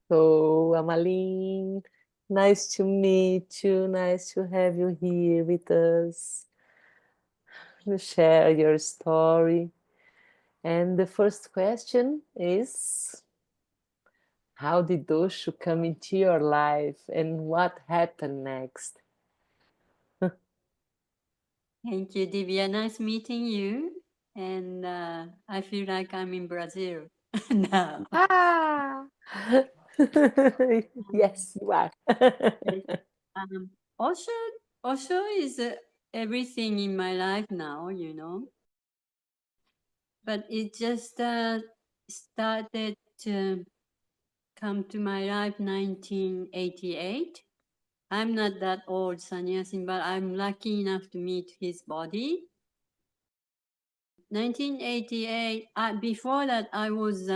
So, Amaline, nice to meet you. Nice to have you here with us to share your story. And the first question is, how did Osho come into your life and what happened next? Thank you, Divya. Nice meeting you. And I feel like I'm in Brazil now. Ah! Um, Yes, you are. yes. Um, Osho, Osho is everything in my life now, but it just started to come to my life 1988. I'm not that old sannyasin, but I'm lucky enough to meet his body. 1988, before that, I was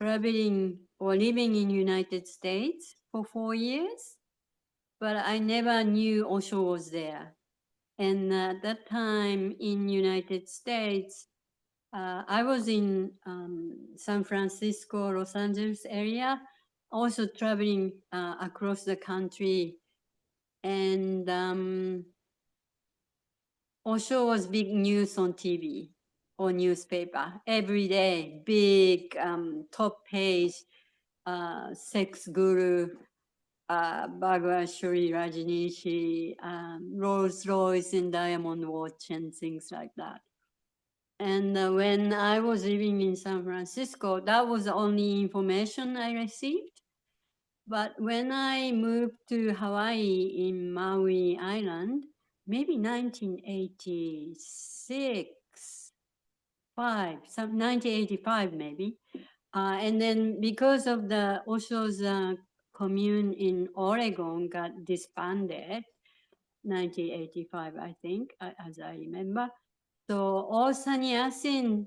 traveling or living in United States for 4 years, but I never knew Osho was there. And at that time in United States, I was in San Francisco, Los Angeles area, also traveling across the country. And Osho was big news on TV or newspaper every day, big top page, sex guru, Bhagavad Shri Rajneeshi, Rolls Royce and diamond watch and things like that. And when I was living in San Francisco, that was the only information I received. But when I moved to Hawaii in Maui Island, maybe 1986, 1985 maybe. And then because of the Osho's commune in Oregon got disbanded, 1985, I think, as I remember. So all sannyasin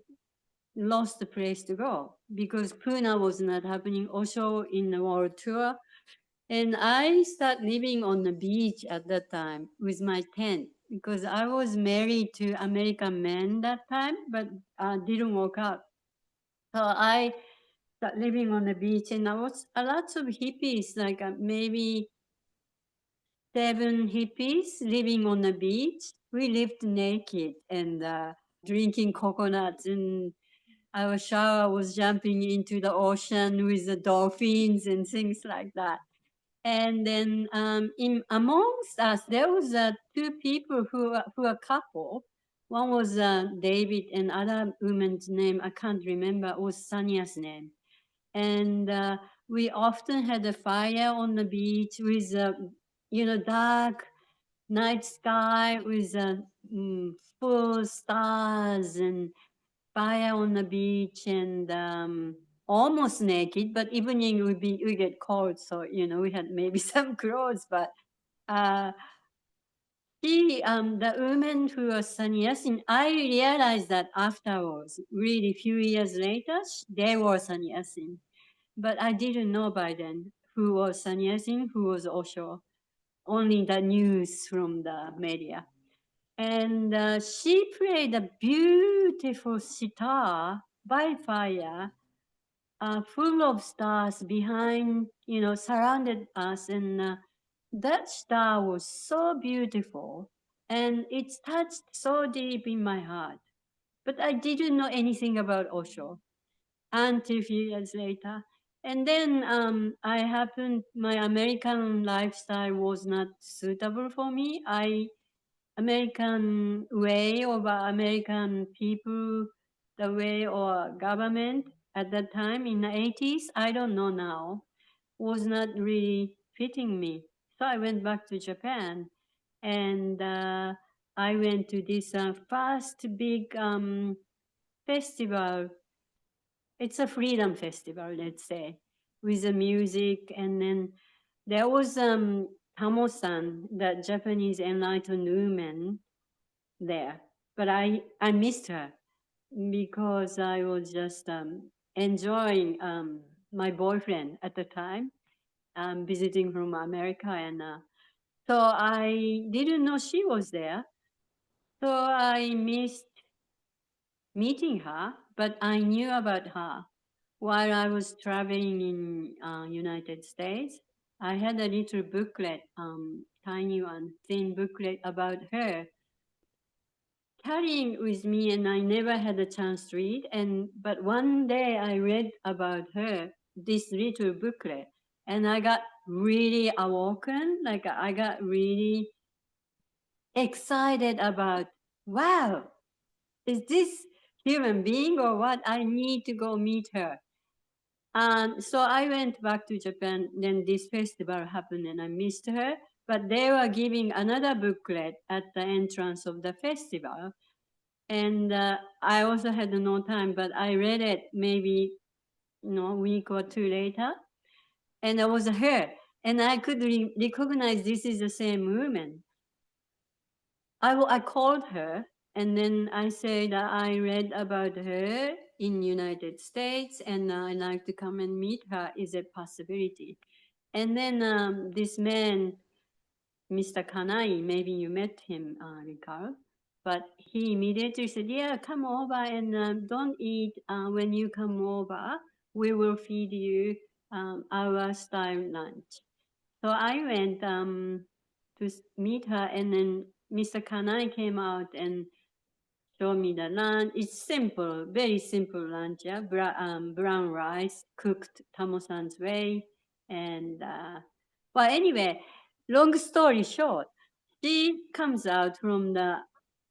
lost the place to go because Pune was not happening. Osho in the world tour. And I started living on the beach at that time with my tent because I was married to American man that time, but didn't work out. So I started living on the beach, and I was a lots of hippies, like maybe 7 hippies living on the beach. We lived naked and drinking coconuts, and our shower was jumping into the ocean with the dolphins and things like that. And then in amongst us, there was two people who are couple. One was David, and other woman's name I can't remember was Sania's name. And we often had a fire on the beach with dark night sky with full stars and fire on the beach and almost naked, but evening we get cold, so we had maybe some clothes, but uh, the woman who was sannyasin, I realized that afterwards, really few years later, they were sannyasin, but I didn't know by then who was sannyasin, who was Osho, only the news from the media. And she played a beautiful sitar by fire, full of stars behind, surrounded us. And that star was so beautiful and it touched so deep in my heart. But I didn't know anything about Osho until a few years later. And then I happened, my American lifestyle was not suitable for me. American way of American people, the way or government at that time in the 80s, I don't know now, was not really fitting me. So I went back to Japan and I went to this first big festival. It's a freedom festival, let's say, with the music. And then there was Tamo-san, the Japanese enlightened woman, there. But I missed her because I was just enjoying my boyfriend at the time, visiting from America. And so I didn't know she was there. So I missed meeting her, but I knew about her while I was traveling in United States, I had a little booklet, tiny one, thin booklet about her, carrying with me, and I never had a chance to read. But one day I read about her, this little booklet, and I got really awoken. Like I got really excited about, wow, is this human being or what? I need to go meet her. And so I went back to Japan. Then this festival happened and I missed her. But they were giving another booklet at the entrance of the festival. And I also had no time, but I read it maybe a week or two later. And it was her. And I could recognize this is the same woman. I called her and then I said that I read about her in United States and I'd like to come and meet her. Is it possibility? And then this man, Mr. Kanai, maybe you met him, Ricardo, but he immediately said, yeah, come over and don't eat when you come over. We will feed you our style lunch. So I went to meet her, and then Mr. Kanai came out and showed me the lunch. It's simple, very simple lunch, yeah. Brown rice, cooked Tamosan's way. And, well, anyway, long story short, she comes out from the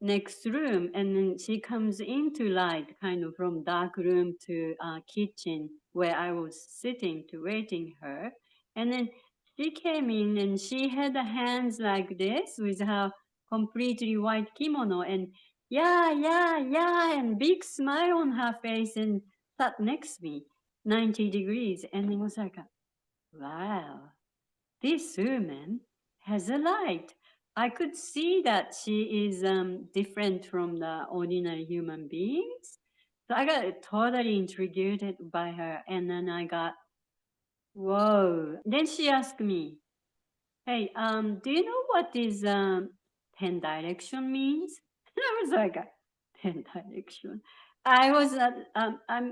next room and then she comes into light, kind of from dark room to kitchen where I was sitting to waiting her. And then she came in and she had the hands like this with her completely white kimono and yeah, and big smile on her face and sat next to me, 90 degrees. And it was like, wow, this woman has a light. I could see that she is different from the ordinary human beings. So I got totally intrigued by her. And then I got, whoa. Then she asked me, hey, do you know what this 10 direction means? And I was like, 10 direction. I was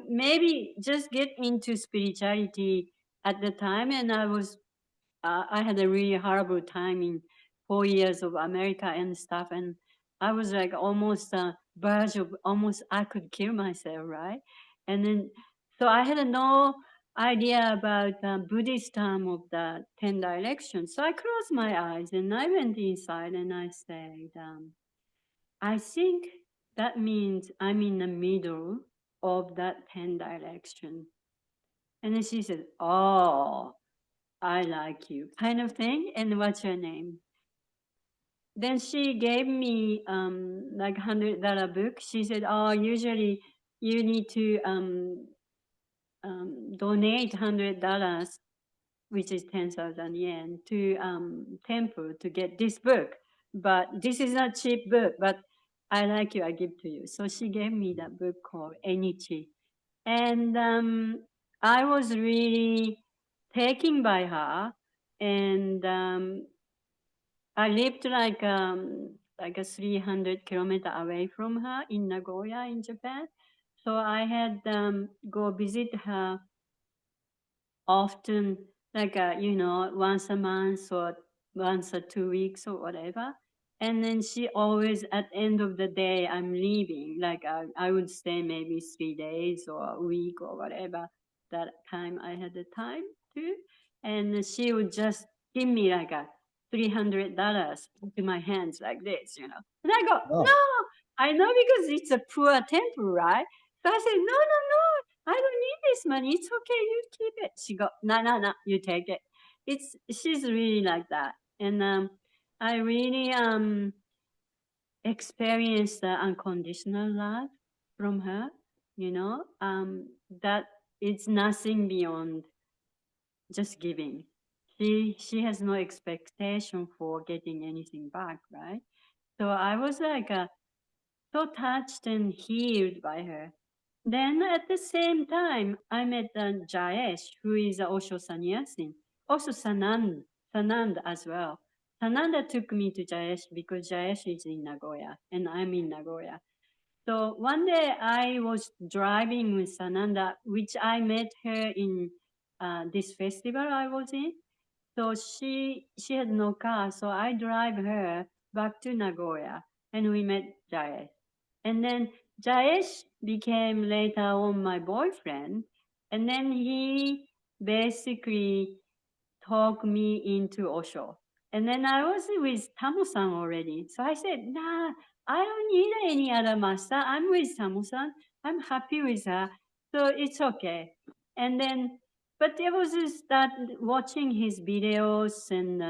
maybe just get into spirituality at the time, and I had a really horrible time in 4 years of America and stuff, and I was like almost verge of almost I could kill myself, right? And then so I had no idea about Buddhist term of the 10 directions. So I closed my eyes and I went inside and I said, I think that means I'm in the middle of that 10 direction. And then she said, oh, I like you, kind of thing. And what's your name? Then she gave me like $100 book. She said, oh, usually you need to donate $100, which is 10,000 yen, to temple to get this book. But this is not cheap book, but I like you, I give to you. So she gave me that book called Enichi. And I was really taken by her. And I lived like a 300 kilometer away from her in Nagoya in Japan. So I had go visit her often, like once a month or once or 2 weeks or whatever. And then she always at end of the day I'm leaving. Like I would stay maybe 3 days or a week or whatever that time I had the time to. And she would just give me like a $300 into my hands like this. And I go, Oh, no, I know because it's a poor temple, right? So I said, no, I don't need this money. It's okay. You keep it. She go, no, you take it. She's really like that. And I really experienced the unconditional love from her, that it's nothing beyond just giving. She has no expectation for getting anything back, right? So I was like so touched and healed by her. Then at the same time, I met Jayesh, who is a Osho sannyasin, also Sanand as well. Sananda took me to Jayesh because Jayesh is in Nagoya and I'm in Nagoya. So one day I was driving with Sananda, which I met her in this festival I was in. So she had no car, so I drive her back to Nagoya, and we met Jayesh. And then Jayesh became later on my boyfriend, and then he basically talked me into Osho. And then I was with Tamu-san already. So I said, nah, I don't need any other master. I'm with Tamu-san. I'm happy with her. So it's okay. And then, but there was just that watching his videos and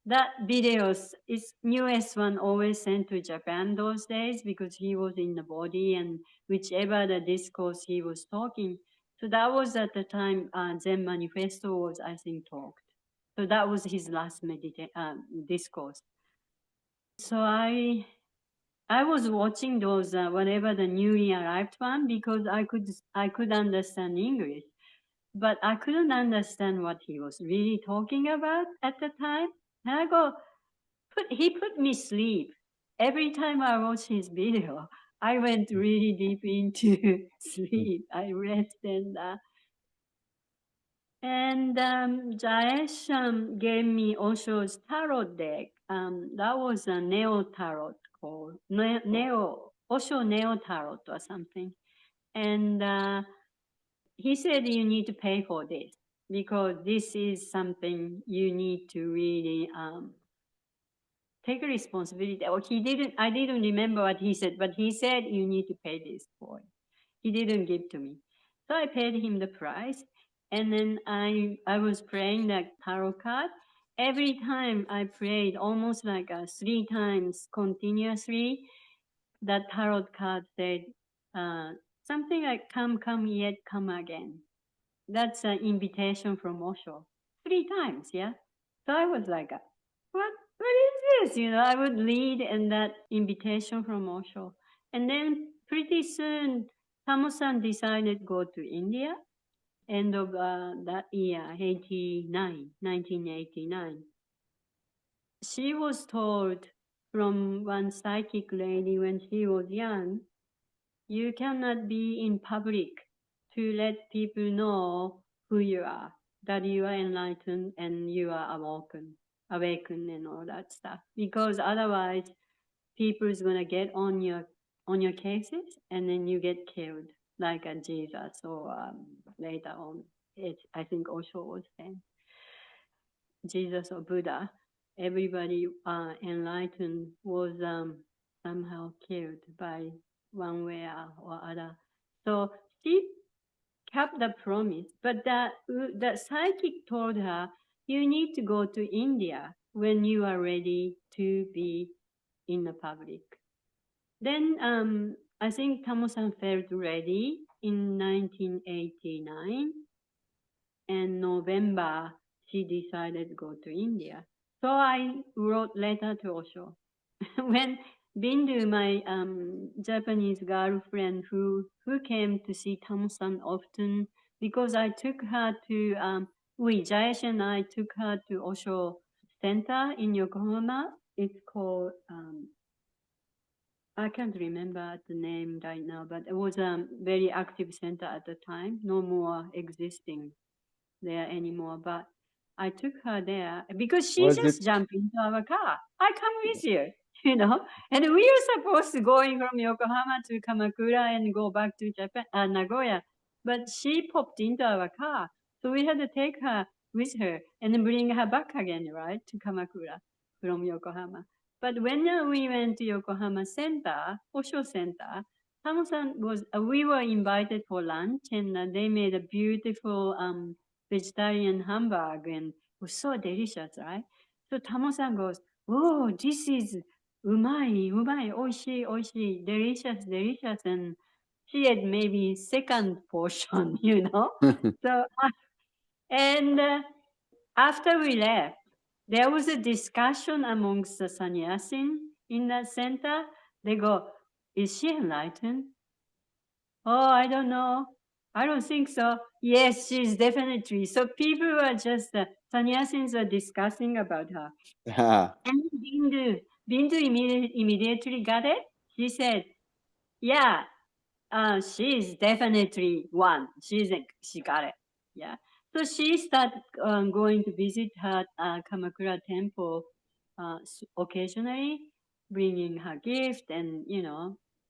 that videos is newest one always sent to Japan those days because he was in the body and whichever the discourse he was talking. So that was at the time Zen Manifesto was, I think, talked. So that was his last discourse. So I was watching those whatever the newly arrived one because I could understand English, but I couldn't understand what he was really talking about at the time. And I go, he put me sleep every time I watch his video. I went really deep into sleep. I rest and Jayesh gave me Osho's tarot deck. That was a Neo Tarot called Neo Osho Neo Tarot or something. And he said you need to pay for this because this is something you need to really take a responsibility. Or he didn't. I didn't remember what he said, but he said you need to pay this for it. He didn't give to me, so I paid him the price. And then I was praying the tarot card. Every time I prayed, almost like 3 times continuously, that tarot card said something like "Come, come, yet come again." That's an invitation from Osho. 3 times, yeah. So I was like, what is this? You know, I would lead in that invitation from Osho. And then pretty soon, Tamu-san decided to go to India, end of that year, 1989. She was told from one psychic lady when she was young, you cannot be in public to let people know who you are, that you are enlightened and you are awakened and all that stuff. Because otherwise, people is gonna get on your cases, and then you get killed, like a Jesus or later on. I think Osho was saying Jesus or Buddha. Everybody enlightened was somehow killed by one way or other. So she kept the promise, but the psychic told her, you need to go to India when you are ready to be in the public. Then I think Tamu-san felt ready in 1989, and November she decided to go to India. So I wrote letter to Osho. When Bindu, my Japanese girlfriend who came to see Tamu-san often, because I took her to, Jayesh and I took her to Osho Center in Yokohama. It's called, I can't remember the name right now, but it was a very active center at the time, no more existing there anymore. But I took her there because she Was just it jumped into our car. I come with you, you know. And we were supposed to going from Yokohama to Kamakura and go back to Japan, Nagoya. But she popped into our car, so we had to take her with her and then bring her back again, right, to Kamakura from Yokohama. But when we went to Yokohama Center, Osho Center, Tamu-san was, we were invited for lunch, and they made a beautiful vegetarian hamburger, and it was so delicious, right? So Tamu-san goes, oh, this is umai, umai, oishii, oishii, delicious, delicious. And she had maybe second portion, you know? So, and after we left, there was a discussion amongst the sannyasin in that center. They go, is she enlightened? Oh, I don't know. I don't think so. Yes, she's definitely. So people were just, sannyasins were discussing about her. Ah, And Bindu immediately got it. She said, Yeah, she's definitely one. She got it. Yeah. So she started going to visit her Kamakura temple occasionally, bringing her gift and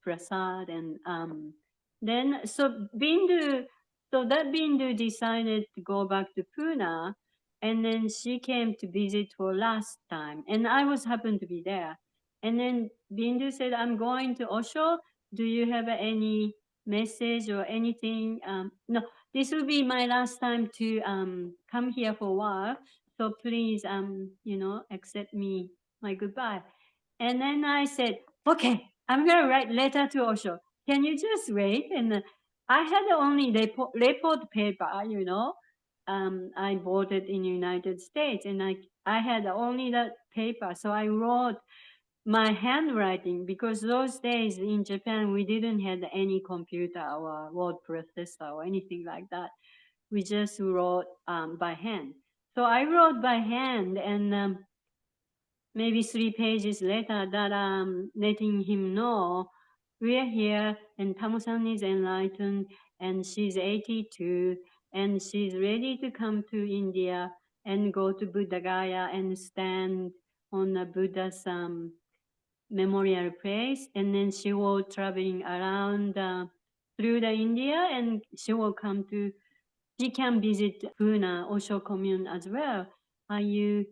prasad and then that Bindu decided to go back to Pune, and then she came to visit for last time, and I was happened to be there, and then Bindu said, "I'm going to Osho. Do you have any message or anything?" No, this will be my last time to come here for a while. So please, accept me my goodbye. And then I said, okay, I'm gonna write letter to Osho. Can you just wait? And I had only report paper. I bought it in United States, and I had only that paper. So I wrote my handwriting, because those days in Japan we didn't have any computer or word processor or anything like that. We just wrote by hand. So I wrote by hand, and maybe 3 pages later that letting him know we're here and Tamu-san is enlightened and she's 82 and she's ready to come to India and go to Buddha Gaya and stand on the Buddha's memorial place, and then she will traveling around through the India, and she can visit Pune Osho commune as well. Are you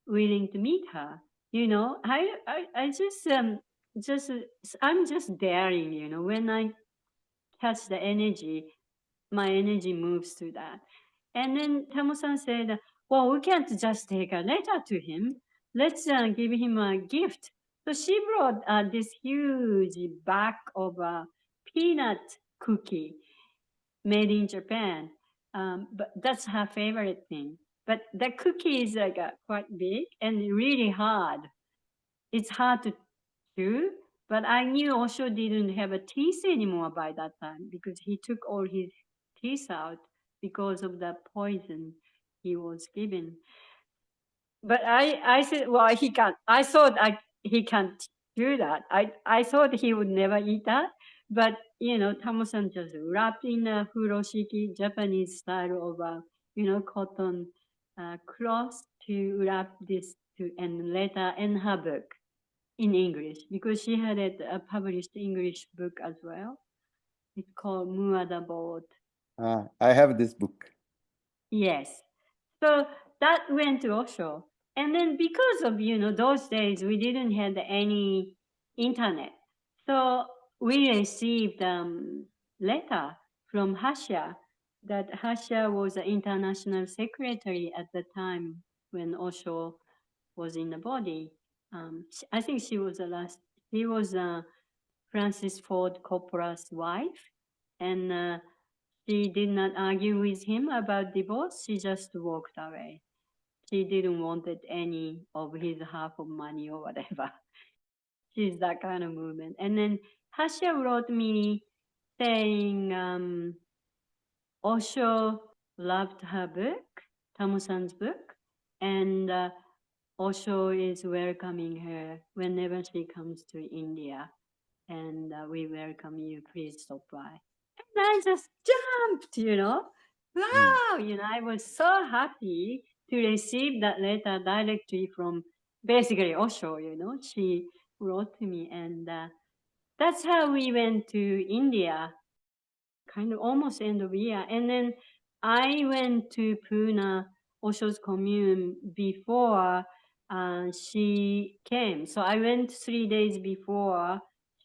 willing to meet her? I just I'm just daring. When I catch the energy, my energy moves to that. And then Tamu-san said, well, we can't just take a letter to him. Let's give him a gift. So she brought this huge bag of peanut cookie made in Japan. But that's her favorite thing. But the cookie is like quite big and really hard. It's hard to chew. But I knew Osho didn't have a teeth anymore by that time, because he took all his teeth out because of the poison he was given. But I said, well, he can't. I thought he can't do that. I thought he would never eat that. But Tamu-san just wrapped in a furoshiki, Japanese style of cotton cloth to wrap this to and letter and her book in English, because she had a published English book as well. It's called Muada Boat. I have this book. Yes. So that went to Osho. And then because of, those days we didn't have any internet. So we received letter from Hasha, that Hasha was the international secretary at the time when Osho was in the body. I think she was the last, she was Francis Ford Coppola's wife. And she did not argue with him about divorce. She just walked away. She didn't want any of his half of money or whatever. She's that kind of woman. And then Hasha wrote me saying Osho loved her book, Tamu-san's book, and Osho is welcoming her whenever she comes to India. And we welcome you. Please stop by. And I just jumped. Wow, I was so happy to receive that letter directly from basically Osho. She wrote to me, and that's how we went to India, kind of almost end of year. And then I went to Pune, Osho's commune, before she came. So I went 3 days before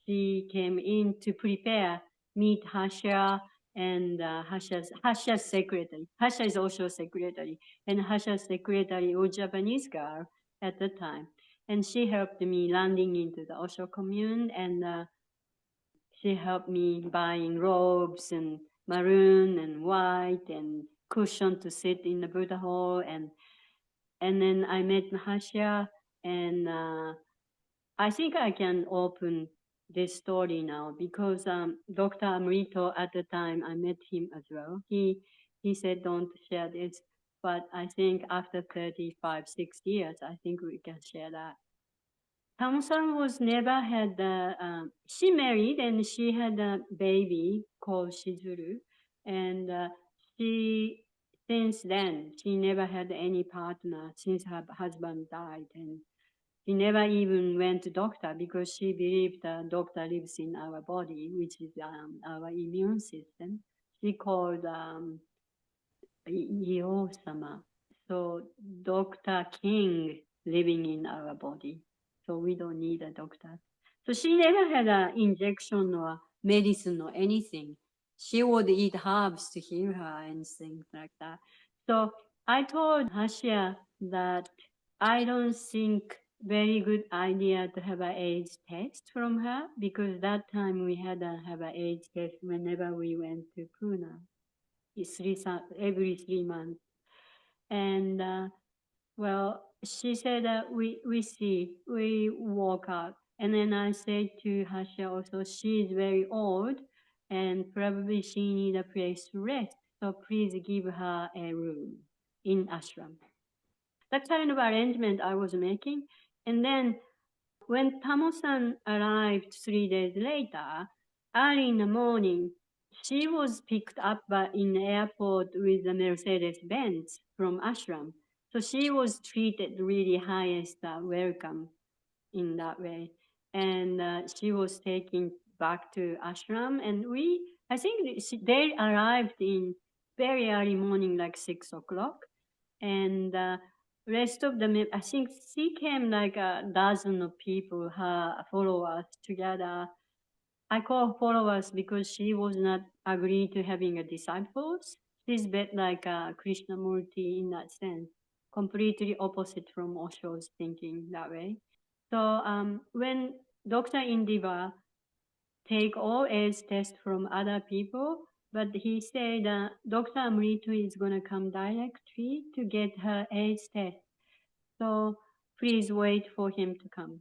she came in to prepare, meet Hasha and Hasha's secretary. Hasha is Osho's secretary, and Hasha's secretary was Japanese girl at the time. And she helped me landing into the Osho commune, and she helped me buying robes and maroon and white and cushion to sit in the Buddha hall, and then I met Mahasya, and I think I can open this story now, because Dr. Amrito at the time I met him as well. He said don't share this, but I think after 35, 6 years, I think we can share that. Tamo-san was never had she married and she had a baby called Shizuru, and she since then she never had any partner since her husband died, and she never even went to doctor because she believed the doctor lives in our body, which is our immune system. She called Yo-sama. So Dr. King living in our body. So we don't need a doctor. So she never had an injection or medicine or anything. She would eat herbs to heal her and things like that. So I told Hasia that I don't think very good idea to have an age test from her because that time we had to have an age test whenever we went to Pune. It's every 3 months. And well, she said that we walk out. And then I said to Hasha also, she is very old and probably she need a place to rest. So please give her a room in ashram. That kind of arrangement I was making. And then when Tamo-san arrived 3 days later, early in the morning, she was picked up in the airport with a Mercedes-Benz from ashram. So she was treated really highest welcome in that way. And she was taken back to ashram. And I think they arrived in very early morning, like 6 o'clock. And rest of them, I think she came like a dozen of people, her followers together. I call followers because she was not agreed to having a disciples. She's a bit like a Krishnamurti in that sense, completely opposite from Osho's thinking that way. So when Dr. Indiva take all age tests from other people, but he said Dr. Amrito is going to come directly to get her age test. So please wait for him to come.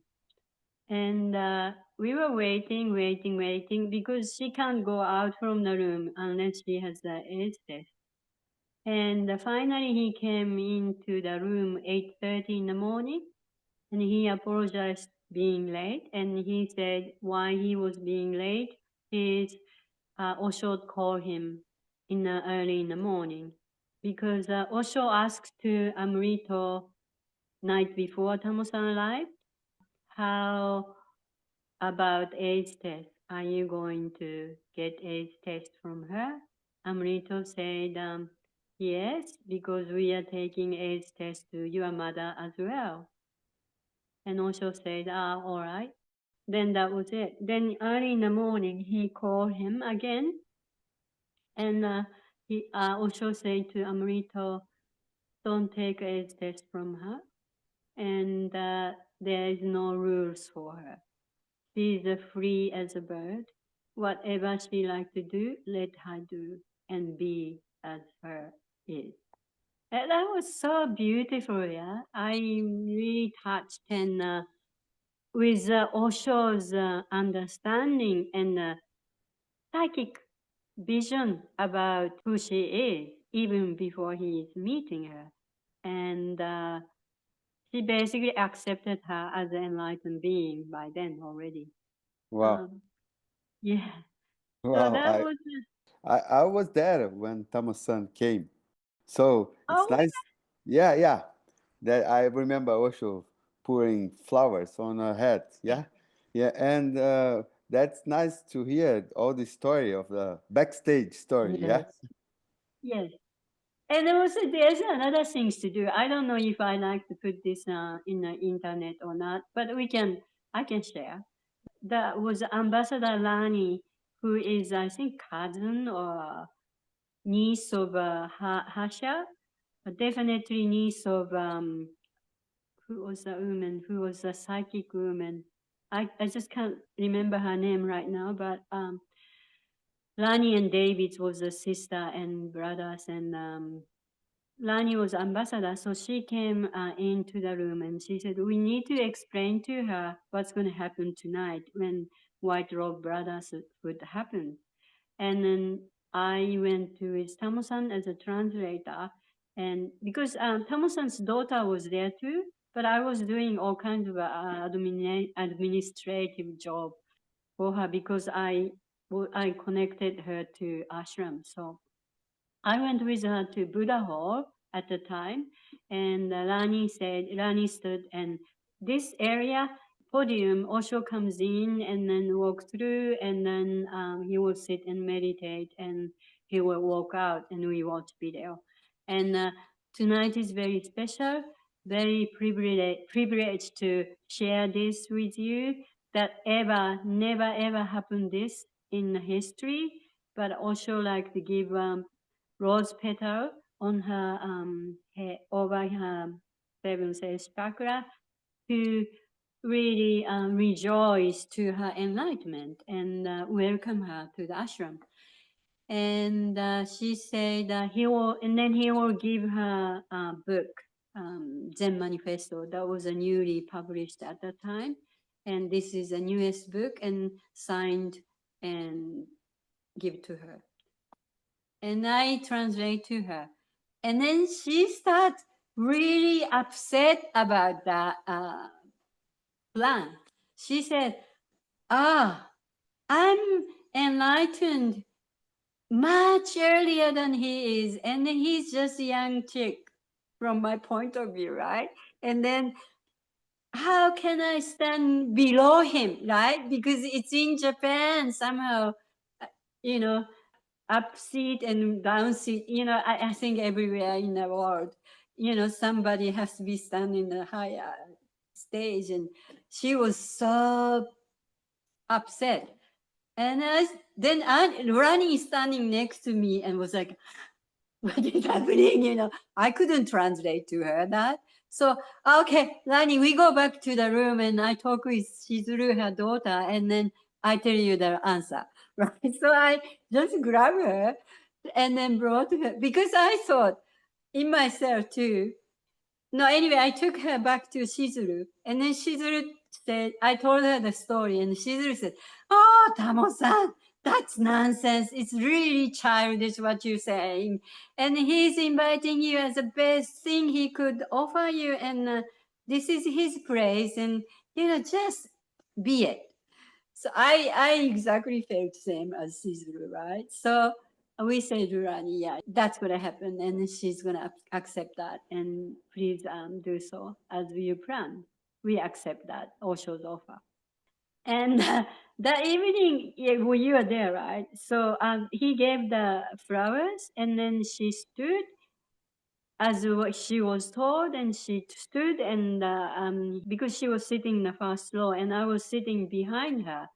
And we were waiting because she can't go out from the room unless she has the age test. And finally he came into the room 8:30 in the morning and he apologized being late. And he said why he was being late is Osho called him early in the morning because Osho asked to Amrito night before Tamosan arrived, how about age test? Are you going to get age test from her? Amrito said, yes, because we are taking age test to your mother as well. And Osho said, all right. Then that was it. Then early in the morning, he called him again. And he Osho said to Amrito, don't take age test from her. And there is no rules for her. She is free as a bird. Whatever she like to do, let her do and be as her is. And that was so beautiful, yeah. I'm really touched and with Osho's understanding and psychic vision about who she is, even before he is meeting her. And she basically accepted her as an enlightened being by then already. Wow. Yeah. So Wow. that was. I was there when Thomas-san came. So it's Oh, nice. Yeah, yeah. That I remember Osho pouring flowers on her head. Yeah. Yeah. And that's nice to hear all the story of the backstage story. Yeah. Yes. yes. And also, there's another things to do. I don't know if I like to put this in the internet or not, but I can share. That was Ambassador Rani, who is, I think, cousin or niece of Hasha, but definitely niece of, who was the woman, who was a psychic woman. I just can't remember her name right now, but Rani and David was a sister and brothers, and Lani was ambassador, so she came into the room and she said, we need to explain to her what's going to happen tonight when White Robe Brothers would happen. And then I went to with Tamosan as a translator, and because Tamosan's daughter was there too, But I was doing all kinds of administrative job for her because I connected her to ashram. So I went with her to Buddha Hall at the time, and Rani stood, and this area, podium, Osho comes in and then walk through, and then he will sit and meditate, and he will walk out, and we watch video. And tonight is very special, very privileged to share this with you, that never ever happened this in history, but also like to give rose petal on her head, over her seven sense chakra, to really rejoice to her enlightenment and welcome her to the ashram. And she said he will give her a book, Zen Manifesto, that was a newly published at the time. And this is the newest book, and signed and give to her. And I translate to her. And then she starts really upset about the plan. She said, I'm enlightened much earlier than he is, and he's just a young chick from my point of view, right? And then how can I stand below him, right? Because it's in Japan somehow, you know, up seat and down seat. I think everywhere in the world, somebody has to be standing in a higher stage. And she was so upset. And then Rani is standing next to me and was like, what is happening? I couldn't translate to her that. So, okay, Rani, we go back to the room and I talk with Shizuru, her daughter, and then I tell you the answer. Right? So I just grab her and then brought her, because I thought in myself too. No, anyway, I took her back to Shizuru, and then Shizuru said, I told her the story, and Shizuru said, oh, Tamo-san, that's nonsense. It's really childish what you're saying. And he's inviting you as the best thing he could offer you, and this is his place, and, just be it. So I exactly felt the same as Shizuru, right? So we said to Rani, yeah, that's going to happen, and she's going to accept that, and please do so as you plan. We accept that, Osho's offer. And that evening, yeah, well, you were there, right? So he gave the flowers, and then she stood as she was told, and she stood, and because she was sitting in the first row, and I was sitting behind her.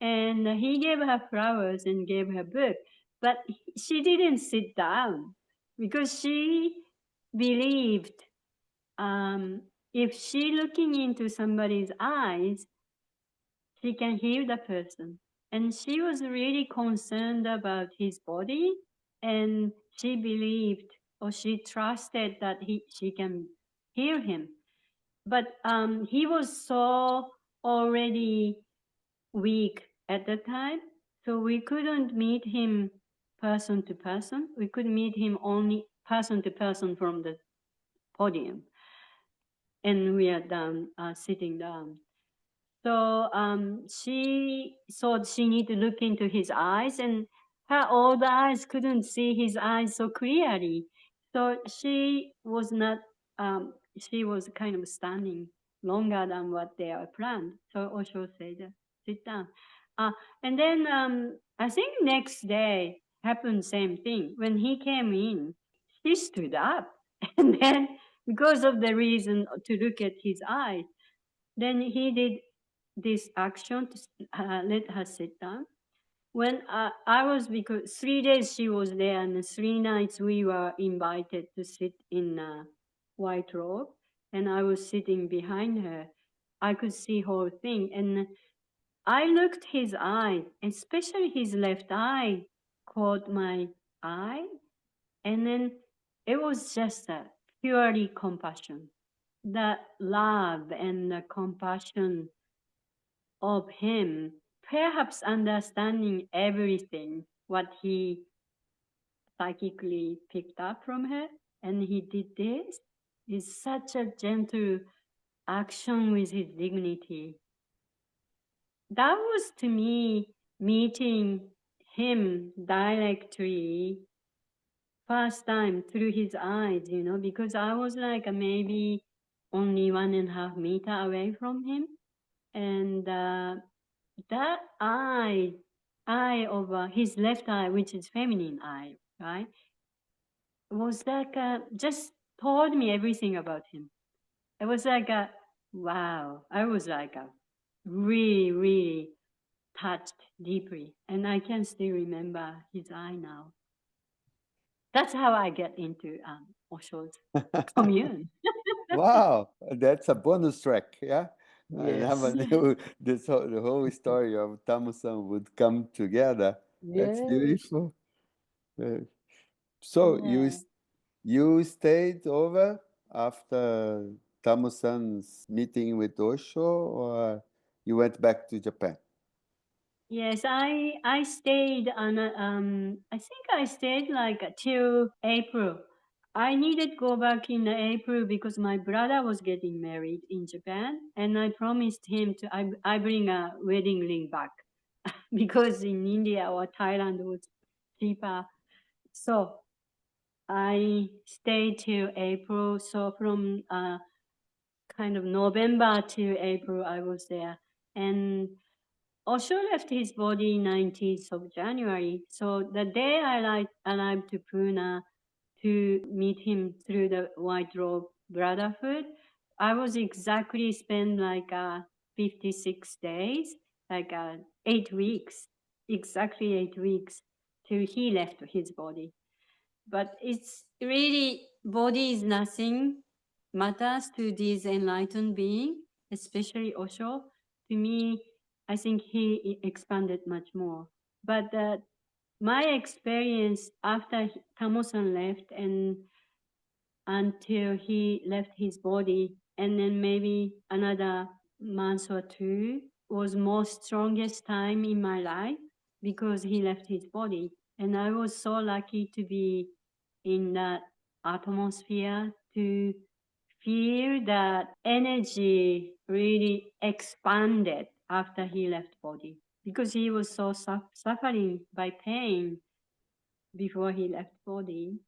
And he gave her flowers and gave her book, but she didn't sit down because she believed if she looking into somebody's eyes, she can heal the person. And she was really concerned about his body, and she believed, or she trusted that she can heal him. But he was so already weak at the time, so we couldn't meet him person to person. We could meet him only person to person from the podium, and we are down, sitting down. So she thought she need to look into his eyes, and her old eyes couldn't see his eyes so clearly. So she was not. She was kind of standing longer than what they are planned. So Osho said, "Sit down." And then I think next day happened same thing. When he came in, she stood up, and then because of the reason to look at his eyes, then he did this action to let her sit down. When I was, because 3 days she was there, and 3 nights we were invited to sit in a white robe, and I was sitting behind her. I could see whole thing, and I looked his eye, especially his left eye caught my eye, and then it was just a purely compassion. The love and the compassion of him, perhaps understanding everything, what he psychically picked up from her, and he did this, is such a gentle action with his dignity. That was to me meeting him directly first time through his eyes, because I was like maybe only 1.5 meters away from him. And that eye of his left eye, which is feminine eye, right, was like just told me everything about him. It was like wow. I was like really, really touched deeply, and I can still remember his eye now. That's how I get into Osho's commune. Wow, that's a bonus track, yeah. I Yes. never knew the whole story of Tamusan would come together. That's Yes. beautiful. Uh, So Yeah. you stayed over after Tamusan's meeting with Osho, or you went back to Japan? Yes, I stayed on I think I stayed like till April. I needed to go back in April because my brother was getting married in Japan, and I promised him to I bring a wedding ring back because in India or Thailand was cheaper. So I stayed till April. So from kind of November to April, I was there, and Osho left his body 19th of January. So the day I arrived to Pune to meet him through the White Robe Brotherhood, I was exactly spent like 56 days, like 8 weeks, exactly 8 weeks till he left his body. But it's really, body is nothing matters to this enlightened being, especially Osho. To me, I think he expanded much more. But my experience after Tamosan left and until he left his body, and then maybe another month or two was most strongest time in my life because he left his body. And I was so lucky to be in that atmosphere to feel that energy really expanded after he left body because he was so suffering by pain before he left body.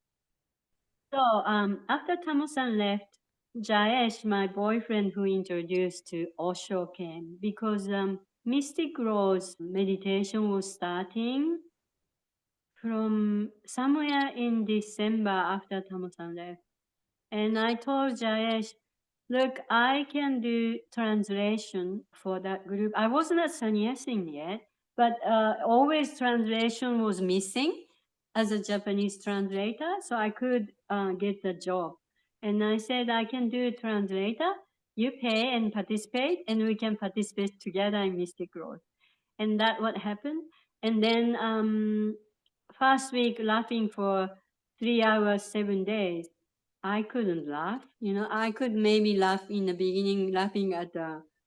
So after Tamosan left, Jayesh, my boyfriend who introduced to Osho, came because Mystic Rose meditation was starting from somewhere in December after Tamosan left. And I told Jayesh, look, I can do translation for that group. I was not sannyasin yet, but always translation was missing as a Japanese translator, so I could get the job. And I said, I can do translator. You pay and participate, and we can participate together in Mystic Growth. And that what happened. And then first week laughing for 3 hours, 7 days. I couldn't laugh. I could maybe laugh in the beginning, laughing at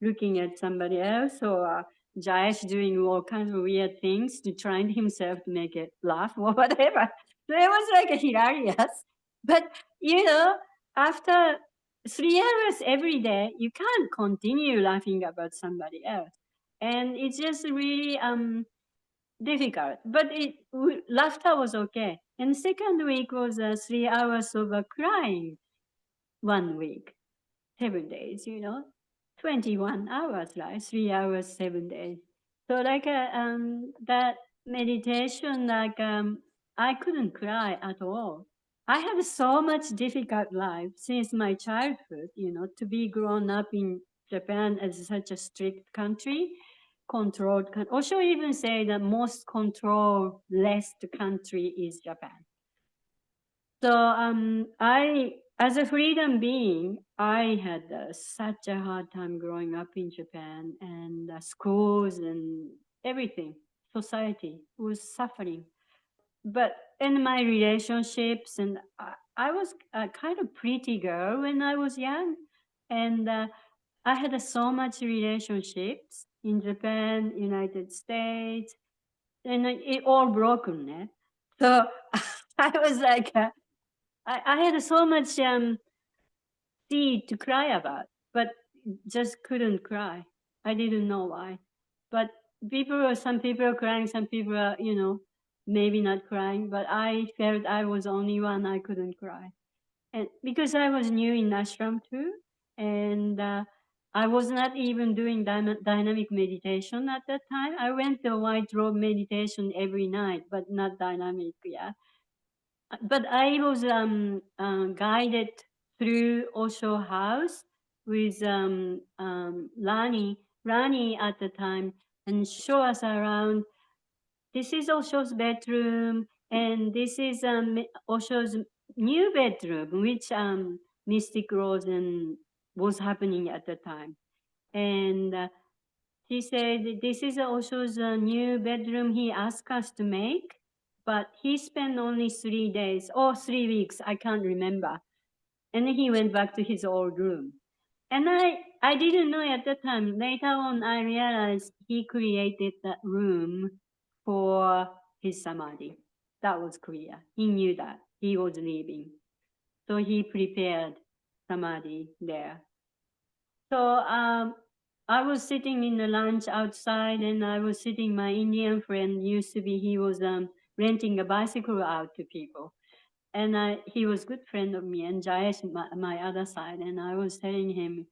looking at somebody else or Jayesh doing all kinds of weird things to try himself to make it laugh or whatever. So it was like hilarious. But after 3 hours every day, you can't continue laughing about somebody else, and it's just really difficult. But laughter was okay. And second week was 3 hours of crying. 1 week, 7 days, 21 hours, right? 3 hours, 7 days. So like that meditation, like I couldn't cry at all. I had so much difficult life since my childhood, to be grown up in Japan as such a strict country, controlled country. Osho even say the most control less country is Japan. So I, as a freedom being, I had such a hard time growing up in Japan, and schools and everything, society was suffering. But in my relationships, and I was a kind of pretty girl when I was young, and I had so much relationships in Japan, United States, and it all broken. So I was like. I had so much seed to cry about, but just couldn't cry. I didn't know why. But some people are crying, some people are, maybe not crying, but I felt I was the only one I couldn't cry. And because I was new in ashram too, and I was not even doing dynamic meditation at that time. I went to white robe meditation every night, but not dynamic, yeah. But I was guided through Osho house with Rani at the time, and show us around. This is Osho's bedroom, and this is Osho's new bedroom, which Mystic Rose and was happening at the time. And he said, this is Osho's new bedroom he asked us to make, but he spent only 3 days or 3 weeks, I can't remember. And then he went back to his old room. And I didn't know at the time. Later on, I realized he created that room for his samadhi. That was clear. He knew that he was leaving. So he prepared samadhi there. So I was sitting in the lunch outside, and I was sitting, my Indian friend used to be, he was renting a bicycle out to people. And he was good friend of me, and Jayesh, my other side. And I was telling him,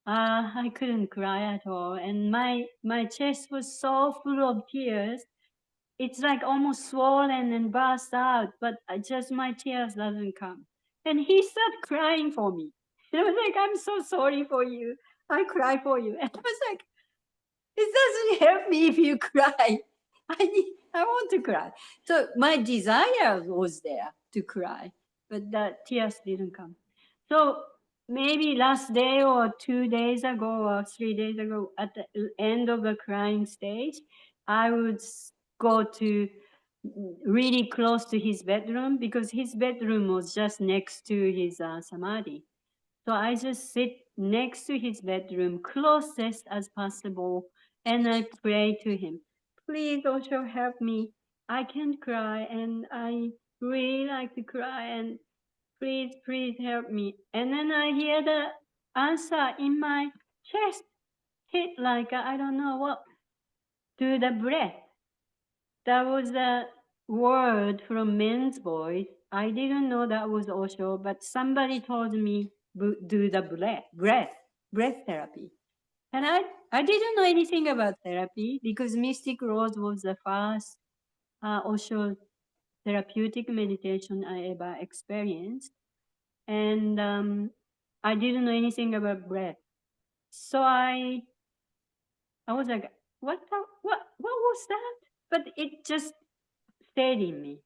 I couldn't cry at all. And my chest was so full of tears. It's like almost swollen and burst out, but just my tears doesn't come. And he started crying for me. And I was like, I'm so sorry for you. I cry for you. And I was like, it doesn't help me if you cry. I want to cry. So my desire was there to cry, but the tears didn't come. So maybe last day or 2 days ago or 3 days ago, at the end of the crying stage, I would go to really close to his bedroom, because his bedroom was just next to his samadhi. So I just sit next to his bedroom, closest as possible, and I pray to him, please, Osho, help me. I can't cry, and I really like to cry, and please help me. And then I hear the answer in my chest, hit like, I don't know what, to the breath. That was a word from men's voice. I didn't know that was Osho, but somebody told me do the breath therapy. And I didn't know anything about therapy, because Mystic Rose was the first Osho therapeutic meditation I ever experienced. And I didn't know anything about breath. So I was like, what was that? But it just stayed in me.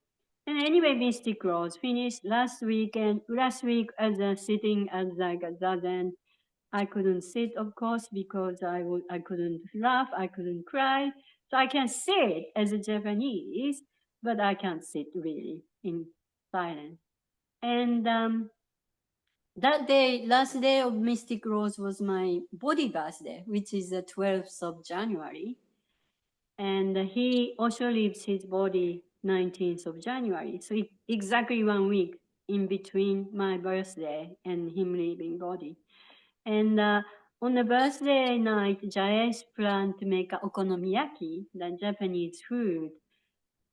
And anyway, Mystic Rose finished last week, and last week as a sitting as like a zazen. I couldn't sit, of course, because I couldn't laugh, I couldn't cry. So I can sit as a Japanese, but I can't sit really in silence. And that day, last day of Mystic Rose, was my body birthday, which is the 12th of January. And he also leaves his body 19th of January. So exactly 1 week in between my birthday and him leaving body. And on the birthday night, Jayesh planned to make a okonomiyaki, the Japanese food.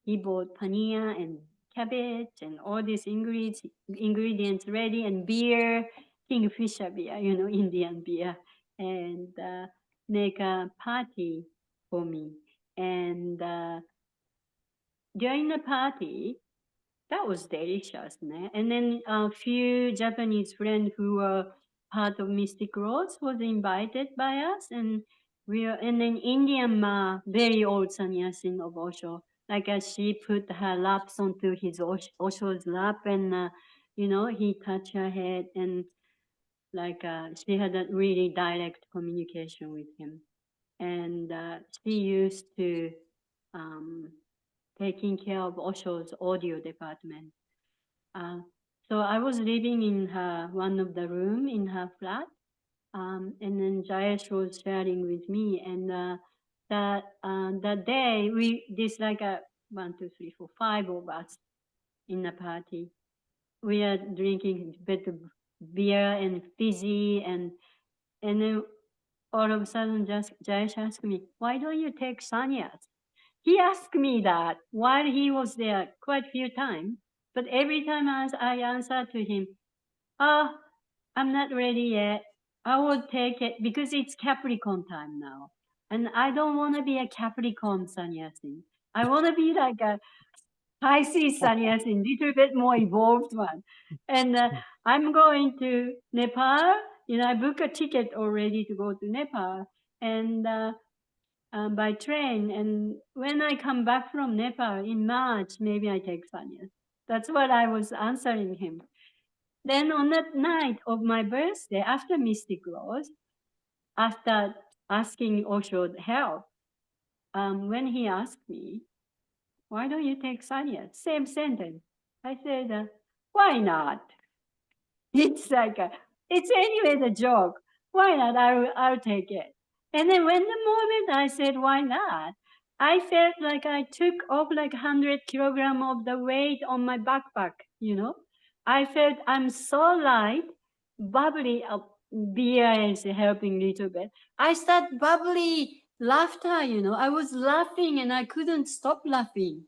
He bought paneer and cabbage and all these ingredients ready, and beer, Kingfisher beer, Indian beer, and make a party for me. And during the party, that was delicious, né? And then a few Japanese friends who were part of Mystic Rose was invited by us, and and then Indian Ma, very old sannyasin of Osho, like she put her laps onto his Osho's lap, and he touched her head, and like she had a really direct communication with him, and she used to taking care of Osho's audio department. So I was living in one of the room in her flat, and then Jayesh was sharing with me, and that day this like a 1, 2, 3, 4, 5 of us in a party. We are drinking a bit of beer and fizzy, and And then all of a sudden, Jayesh asked me, why don't you take sannyas? He asked me that while he was there quite a few times. But every time I answered to him, oh, I'm not ready yet. I will take it because it's Capricorn time now. And I don't want to be a Capricorn sannyasi. I want to be like a Pisces sannyasi, little bit more evolved one. And I'm going to Nepal. I book a ticket already to go to Nepal and by train. And when I come back from Nepal in March, maybe I take sannyas. That's what I was answering him. Then on that night of my birthday, after Mystic Rose, after asking Osho's help, when he asked me, why don't you take sannyas? Same sentence. I said, why not? It's like, it's anyway the joke. Why not? I'll take it. And then when the moment I said, why not? I felt like I took off like 100 kilogram of the weight on my backpack. I felt I'm so light, bubbly. Beer is helping a little bit. I start bubbly laughter. I was laughing and I couldn't stop laughing.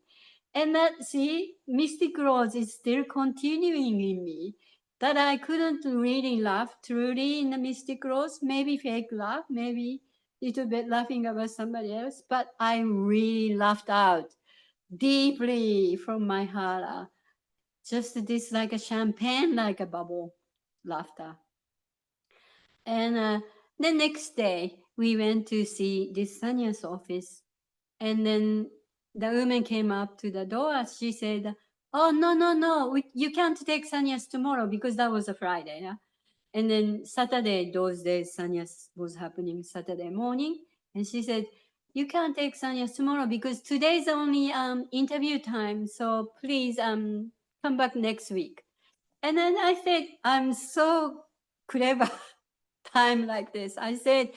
And that, see, mystic rose is still continuing in me. That I couldn't really laugh truly in the mystic rose, maybe fake laugh, maybe little bit laughing about somebody else, but I really laughed out deeply from my heart. Just this like a champagne, like a bubble laughter. And the next day, we went to see this sannyas office. And then the woman came up to the door. She said, oh, no, you can't take sannyas tomorrow because that was a Friday. Yeah? And then Saturday, those days, sannyas was happening Saturday morning. And she said, you can't take sannyas tomorrow because today's only interview time. So please come back next week. And then I said, I'm so clever time like this. I said,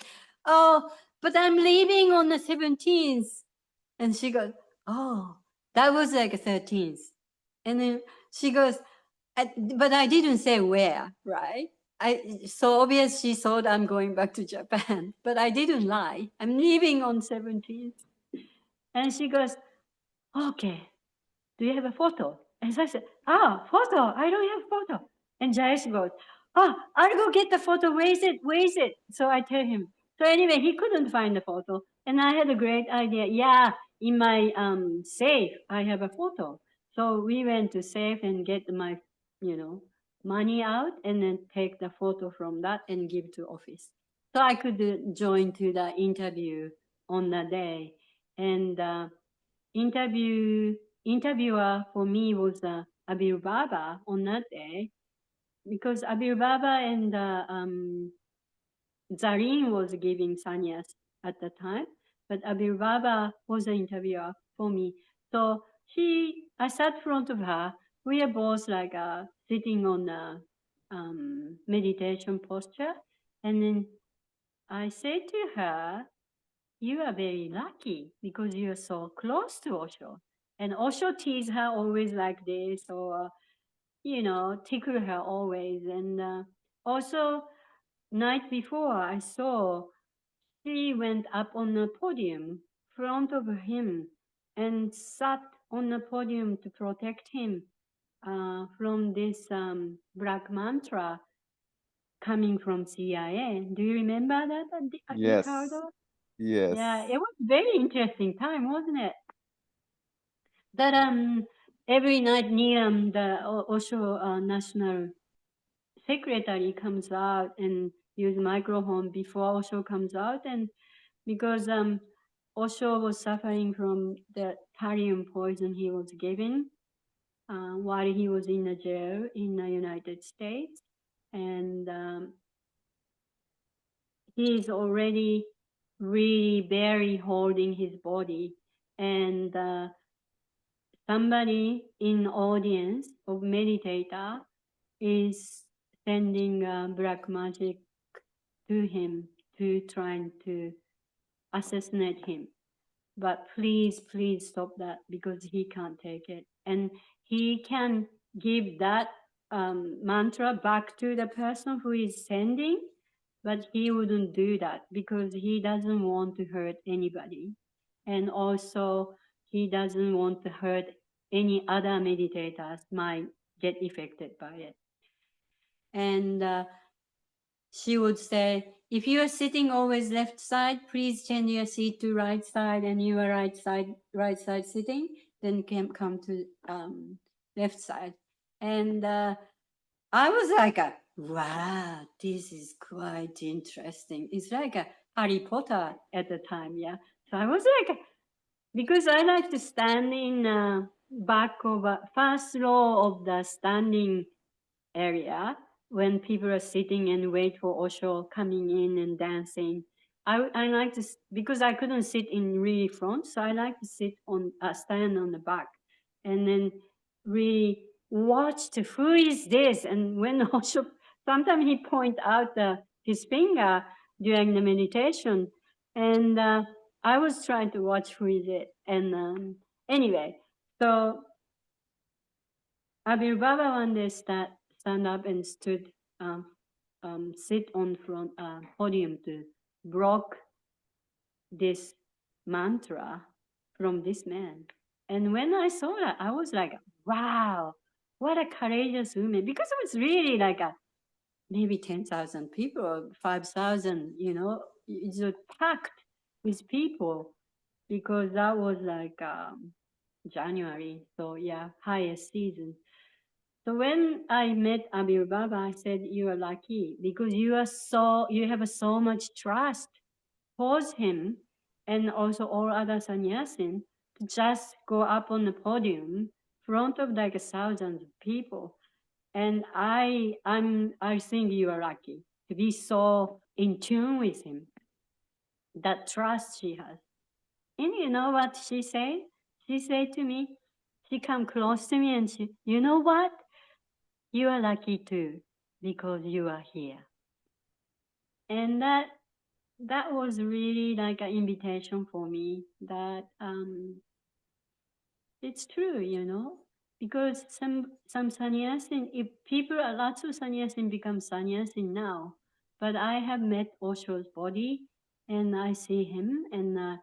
oh, but I'm leaving on the 17th. And she goes, oh, that was like a 13th. And then she goes, but I didn't say where, right? So obvious she thought I'm going back to Japan, but I didn't lie. I'm leaving on 17th. And she goes, okay, do you have a photo? And so I said, photo, I don't have photo. And Jayesh goes, I'll go get the photo. Where is it? Where is it? So I tell him. So anyway, he couldn't find the photo. And I had a great idea. Yeah, in my safe, I have a photo. So we went to safe and get my, money out and then take the photo from that and give to office. So I could join to the interview on the day. And interviewer for me was Abir Baba on that day because Abir Baba and Zareen was giving sannyas at the time, but Abir Baba was the interviewer for me. So I sat in front of her. We are both like sitting on a meditation posture, and then I said to her, you are very lucky because you are so close to Osho. And Osho teased her always like this, or, tickle her always. And also, night before, I saw she went up on the podium front of him and sat on the podium to protect him from this black mantra coming from CIA. Do you remember that, Yes. Ricardo? Yes. Yeah, it was very interesting time, wasn't it? That every night Neelam, the Osho National Secretary, comes out and use microphone before Osho comes out, and because Osho was suffering from the thallium poison he was given while he was in the jail in the United States, and he is already really barely holding his body, and somebody in audience of meditator is sending black magic to him to trying to assassinate him. But please stop that because he can't take it. And he can give that mantra back to the person who is sending, but he wouldn't do that because he doesn't want to hurt anybody. And also, he doesn't want to hurt any other meditators might get affected by it. And she would say, if you are sitting always left side, please change your seat to right side, and you are right side sitting, then come to left side. And I was like, wow, this is quite interesting. It's like a Harry Potter at the time, yeah. So I was like, because I like to stand in back of first row of the standing area when people are sitting and wait for Osho coming in and dancing. I like to, because I couldn't sit in really front, so I like to sit on, stand on the back, and then really watch to who is this. And when Osho, sometimes he point out his finger during the meditation, and I was trying to watch who is it. And anyway, so Abir Baba one day stand up and stood, sit on front podium to block this mantra from this man. And when I saw that, I was like, wow, what a courageous woman. Because it was really like maybe 10,000 people or 5,000, you know, it's packed with people because that was like January. So yeah, highest season. So when I met Abir Baba, I said, you are lucky because you have so much trust towards him and also all other sannyasin to just go up on the podium front of like thousands of people. And I think you are lucky to be so in tune with him, that trust she has. And you know what she said? She said to me, she come close to me and you know what? You are lucky too, because you are here. And that was really like an invitation for me that it's true, you know, because some sannyasin, if people, lots of sannyasin become sannyasin now, but I have met Osho's body and I see him and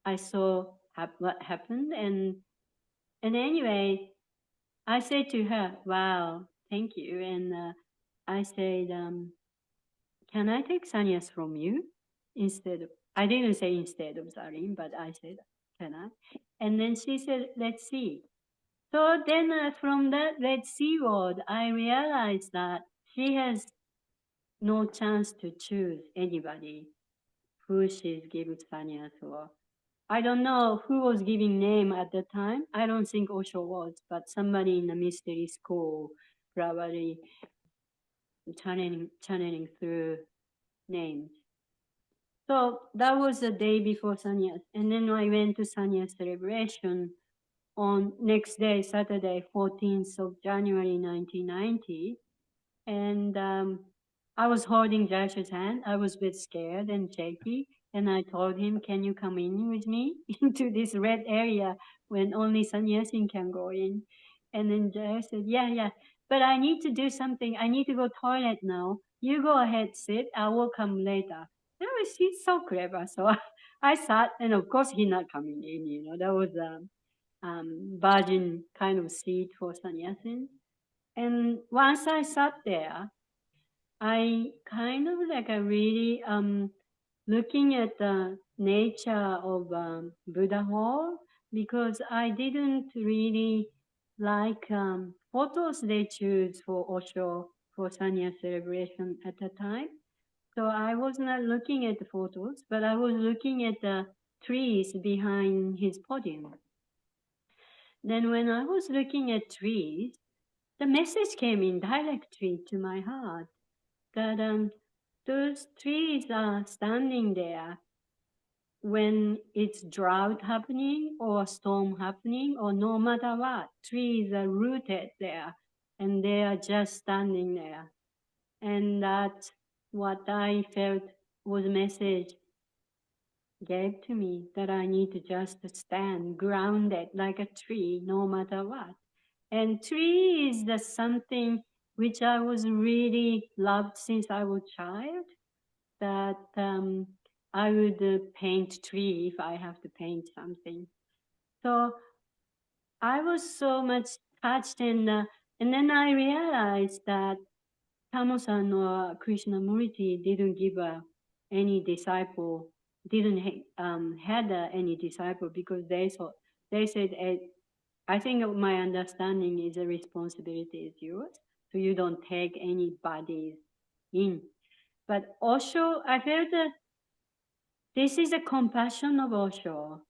I saw what happened and anyway, I said to her, wow, thank you. And I said, can I take sannyas from you? Instead of, I didn't say instead of Zarin, but I said, can I? And then she said, let's see. So then from that let's see word, I realized that she has no chance to choose anybody who she's giving sannyas or. I don't know who was giving name at the time. I don't think Osho was, but somebody in the mystery school probably channeling through names. So that was the day before sannyas. And then I went to sannyas celebration on next day, Saturday, 14th of January, 1990. And I was holding Josh's hand. I was a bit scared and shaky. And I told him, can you come in with me into this red area when only sannyasin can go in? And then Josh said, yeah. But I need to do something. I need to go toilet now. You go ahead, sit. I will come later. He's so clever. So I sat, and of course he's not coming in. You know, that was a virgin kind of seat for sannyasin. And once I sat there, I kind of like a really looking at the nature of Buddha Hall because I didn't really like photos they choose for Osho for Sanya celebration at the time. So I was not looking at the photos, but I was looking at the trees behind his podium. Then when I was looking at trees, the message came in directly to my heart that those trees are standing there when it's drought happening or storm happening or no matter what. Trees are rooted there and they are just standing there. And that's what I felt was a message gave to me, that I need to just stand grounded like a tree no matter what. And tree is the something which I was really loved since I was a child. that I would paint tree if I have to paint something. So I was so much touched, and then I realized that Tamo-san or Krishnamurti didn't give any disciple, didn't had any disciple because they said, I think my understanding is the responsibility is yours, so you don't take anybody in. But Osho, I felt that this is a compassion of Osho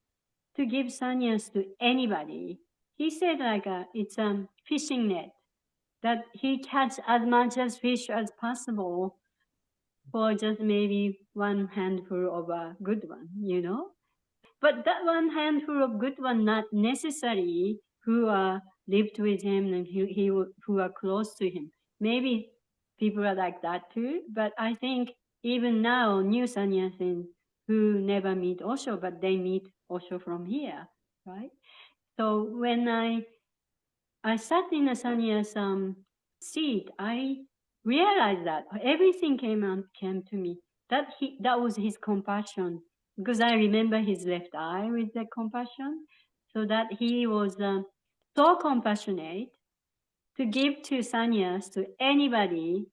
to give sannyas to anybody. He said like it's a fishing net that he catch as much as fish as possible for just maybe one handful of a good one, you know. But that one handful of good one, not necessary who lived with him and who are close to him. Maybe people are like that too. But I think even now, new sannyasin who never meet Osho, but they meet Osho from here, right? So when I sat in a sannyas seat, I realized that everything came to me. That was his compassion, because I remember his left eye with the compassion, so that he was so compassionate to give to sannyas to anybody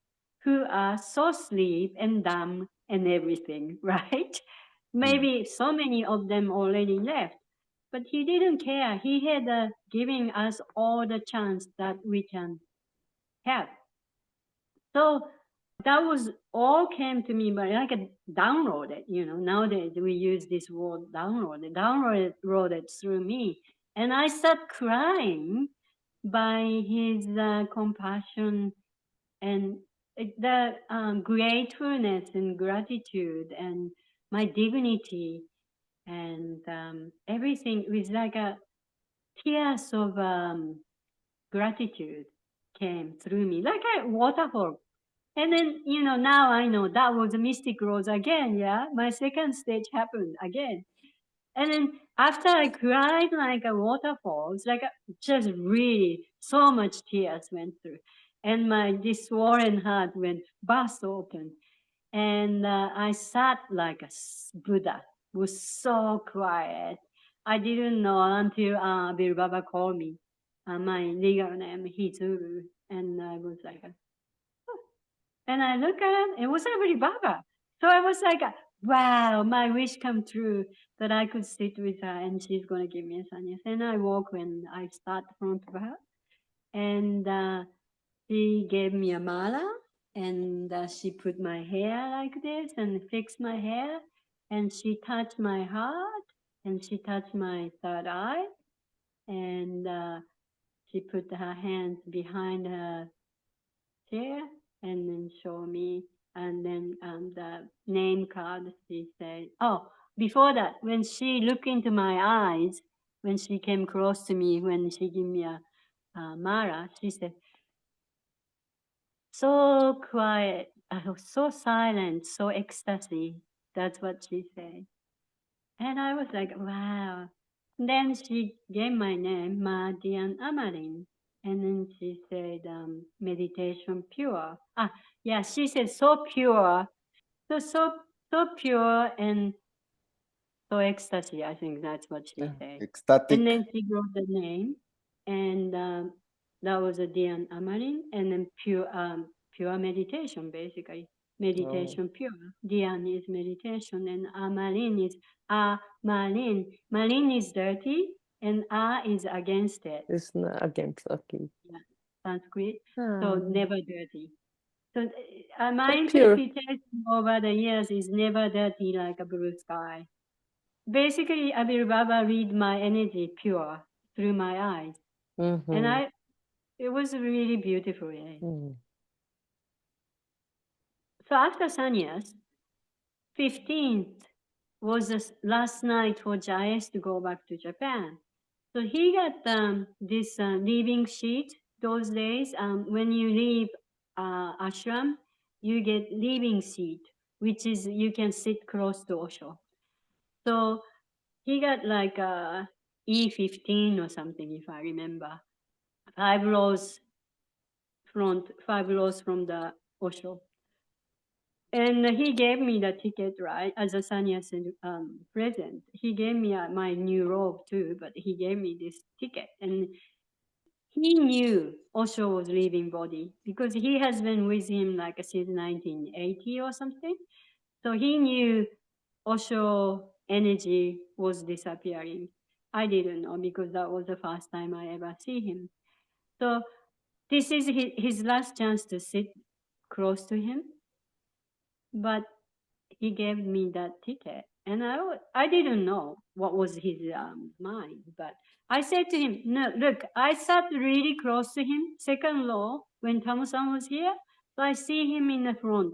who are so asleep and dumb and everything, right? Mm. Maybe so many of them already left, but he didn't care. He had giving us all the chance that we can have. So that was all came to me, but like a downloaded, you know. Nowadays we use this word downloaded through me, and I start crying by his compassion and the gratefulness and gratitude and my dignity and everything with like a tears of gratitude came through me like a waterfall. And then, you know, now I know that was a mystic rose again. Yeah, my second stage happened again. And then after I cried like a waterfall, it's like just really so much tears went through, and my this swollen heart went burst open, and I sat like a Buddha, was so quiet. I didn't know until Bill Baba called me, my legal name Hizuru, and I was like, and I look at it, it was Abhi Baba. So I was like, wow, my wish come true that I could sit with her and she's going to give me a sannyas. And I walk when I start front of her. And she gave me a mala and she put my hair like this and fixed my hair. And she touched my heart and she touched my third eye. And she put her hands behind her chair and then show me. And then the name card, she said, oh, before that, when she looked into my eyes, when she came close to me, when she gave me a Mara, she said, so quiet, so silent, so ecstasy. That's what she said. And I was like, wow. Then she gave my name, Madian Amarin. And then she said, meditation pure. Yeah, she said so pure. So pure and so ecstasy. I think that's what she Yeah. said. And Ecstatic. then she wrote the name, and that was a Dian Amarin, and then pure meditation, basically. Oh, Meditation pure. Dian is meditation, and Amarin is Marin. Marin is dirty, and is against it. it's not against. Okay. Yeah, Sanskrit. So Ah, never dirty. So my so pure. interpretation over the years is never dirty like a blue sky. Basically, Abir Baba read my energy pure through my eyes, and Mm-hmm. it was really beautiful. Yeah. Mm. So after sannyas, 15th was the last night for Jayes to go back to Japan. So he got this leaving sheet those days. When you leave ashram, you get leaving seat, which is you can sit close to Osho. So he got like a E15 or something, if I remember. 5 rows from the Osho. And he gave me the ticket, right, as a sannyasi present. He gave me my new robe too, but he gave me this ticket. And he knew Osho was leaving body because he has been with him like since 1980 or something. So he knew Osho energy was disappearing. I didn't know because that was the first time I ever see him. So this is his last chance to sit close to him. But he gave me that ticket, and I didn't know what was his mind. But I said to him, "No, look, I sat really close to him, second row, when Tamu-san was here, so I see him in the front.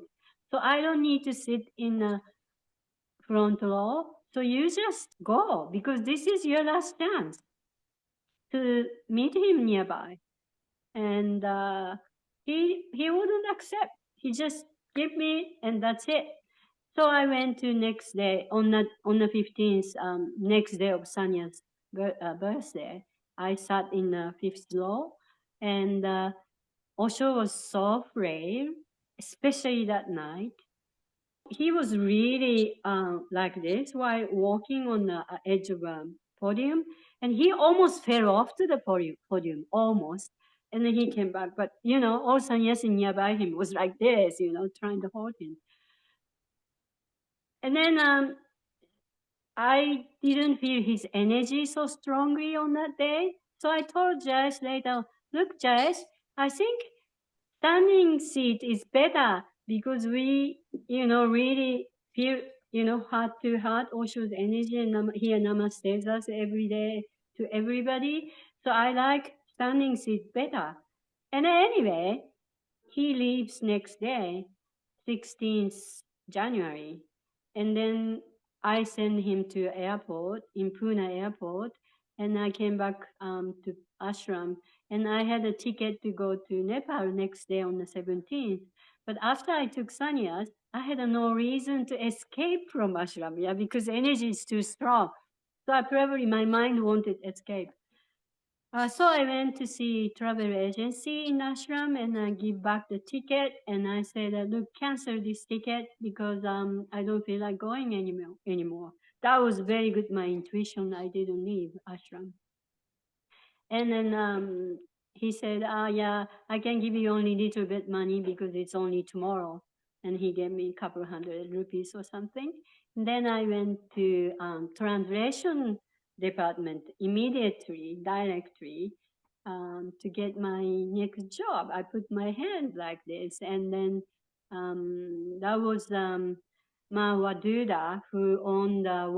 So I don't need to sit in the front row. So you just go because this is your last chance to meet him nearby." And he wouldn't accept. He just give me, and that's it. So I went to next day on the 15th, next day of Sanya's birthday. I sat in the fifth row, and Osho was so frail, especially that night. He was really like this while walking on the edge of a podium, and he almost fell off to the podium, almost. And then he came back, but all sannyasi nearby him was like this, trying to hold him. And then I didn't feel his energy so strongly on that day. So I told Jayesh later, look, Jayesh, I think standing seat is better because we, really feel, heart to heart Osho's energy, and he namastes us every day to everybody. So I like standing seat better. And anyway, he leaves next day, 16th January. And then I sent him to airport, in Pune airport, and I came back to ashram. And I had a ticket to go to Nepal next day on the 17th. But after I took sannyas, I had no reason to escape from ashram, because energy is too strong. So my mind wanted escape. So I went to see travel agency in ashram, and I give back the ticket, and I said, look, cancel this ticket because I don't feel like going anymore. That was very good, my intuition. I didn't leave ashram. And then he said, yeah, I can give you only little bit money because it's only tomorrow. And he gave me a couple hundred rupees or something. And then I went to translation department immediately, directly, to get my next job. I put my hand like this. And then that was Ma Waduda, who owned the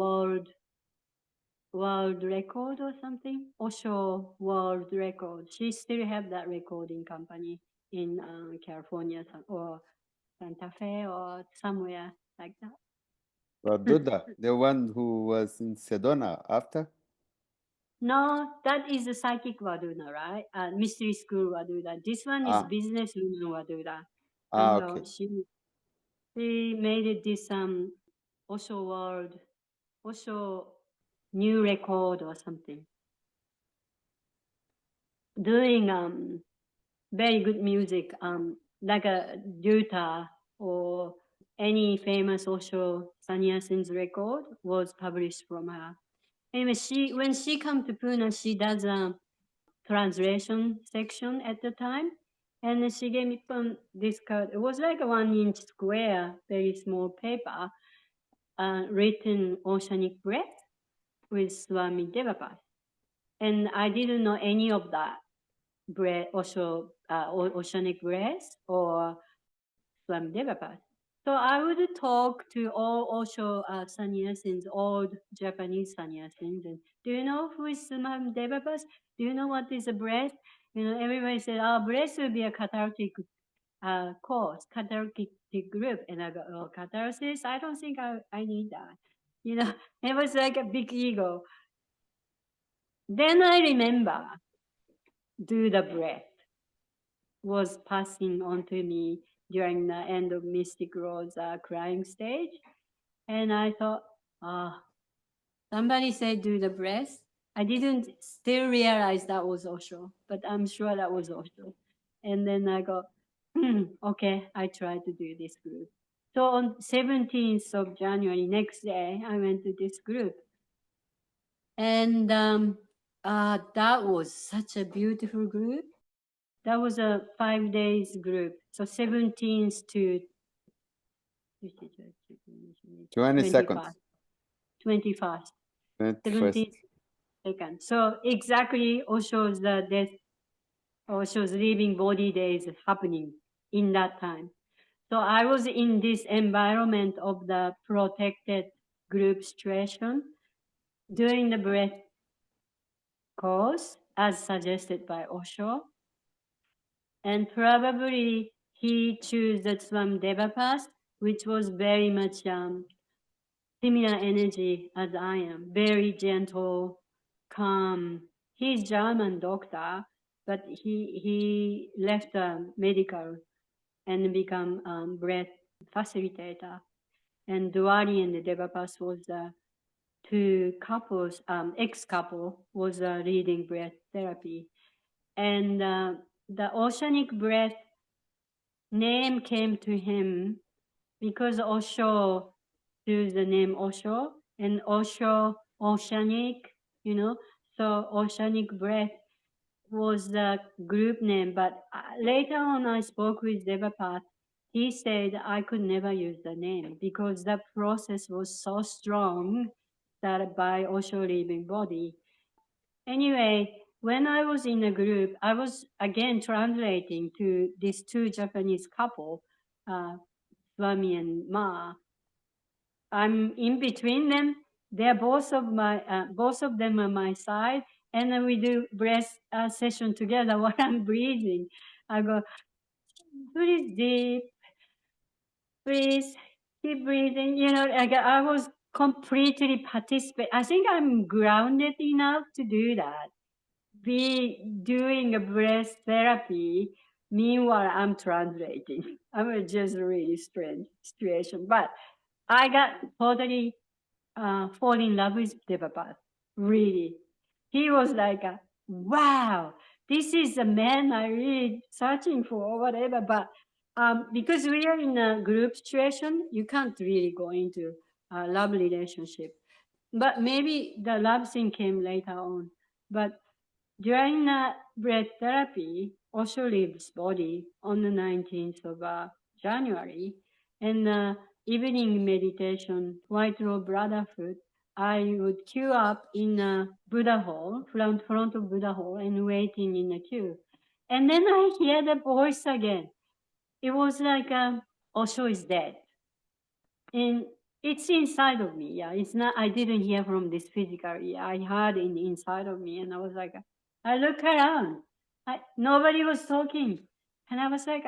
world record or something, Osho world record. She still have that recording company in California or Santa Fe or somewhere like that. Duda, the one who was in Sedona after? No, that is the psychic Vaduna, right? Mystery school Vaduna. This one is Ah, business woman Vaduna. okay. And she made it this Osho world, Osho new record or something. Doing very good music, like a Duta or any famous Osho sannyasin's record was published from her. Anyway, when she come to Pune, she does a translation section at the time, and she gave me this card. It was like a 1-inch square, very small paper, written oceanic breath with Swami Devapas. And I didn't know any of that breath, oceanic breath or Swami Devapas. So I would talk to all Osho sannyasins, old Japanese sannyasins, and do you know who is Swami Devapas? Do you know what is a breath? Everybody said, breath will be a cathartic course, cathartic group. And I go, catharsis? I don't think I need that. It was like a big ego. Then I remember, do the breath was passing on to me during the end of Mystic Road's crying stage. And I thought, somebody said do the breath. I didn't still realize that was Osho, but I'm sure that was Osho. And then I go, okay, I try to do this group. So on 17th of January, next day, I went to this group. And that was such a beautiful group. That was a 5 days group. So 17th to 20 seconds. 21st. 21st. 17th second. So exactly Osho's death, Osho's leaving body days happening in that time. So I was in this environment of the protected group situation doing the breath course as suggested by Osho. And probably he chose the Swam Deva path, which was very much similar energy as I am, very gentle, calm. He's German doctor, but he left medical and become breath facilitator. And Dwari and Devapas was two couples, ex-couple was leading breath therapy. And the oceanic breath name came to him because Osho used the name Osho, and Osho, oceanic, you know, so oceanic breath was the group name. But later on, I spoke with Devapath. He said I could never use the name because the process was so strong that by Osho leaving body. Anyway, when I was in a group, I was again translating to these two Japanese couple, Swami and Ma. I'm in between them. They're both of them are my side, and then we do breath session together while I'm breathing. I go, breathe deep, breathe, keep breathing. You know, I was completely participate. I think I'm grounded enough to do that. Be doing a breath therapy. Meanwhile, I'm translating. I'm just really strange situation, but I got totally fall in love with Devapath. Really. He was like, wow, this is the man I really searching for or whatever. But because we are in a group situation, you can't really go into a love relationship. But maybe the love thing came later on. But during the breath therapy, Osho leaves body on the 19th of January. And evening meditation, White Robe Brotherhood, I would queue up in Buddha Hall, front of Buddha Hall, and waiting in the queue. And then I hear the voice again. It was like Osho is dead. And it's inside of me. Yeah, it's not, I didn't hear from this physical ear. I heard in inside of me. And I was like, I look around. Nobody was talking. And I was like,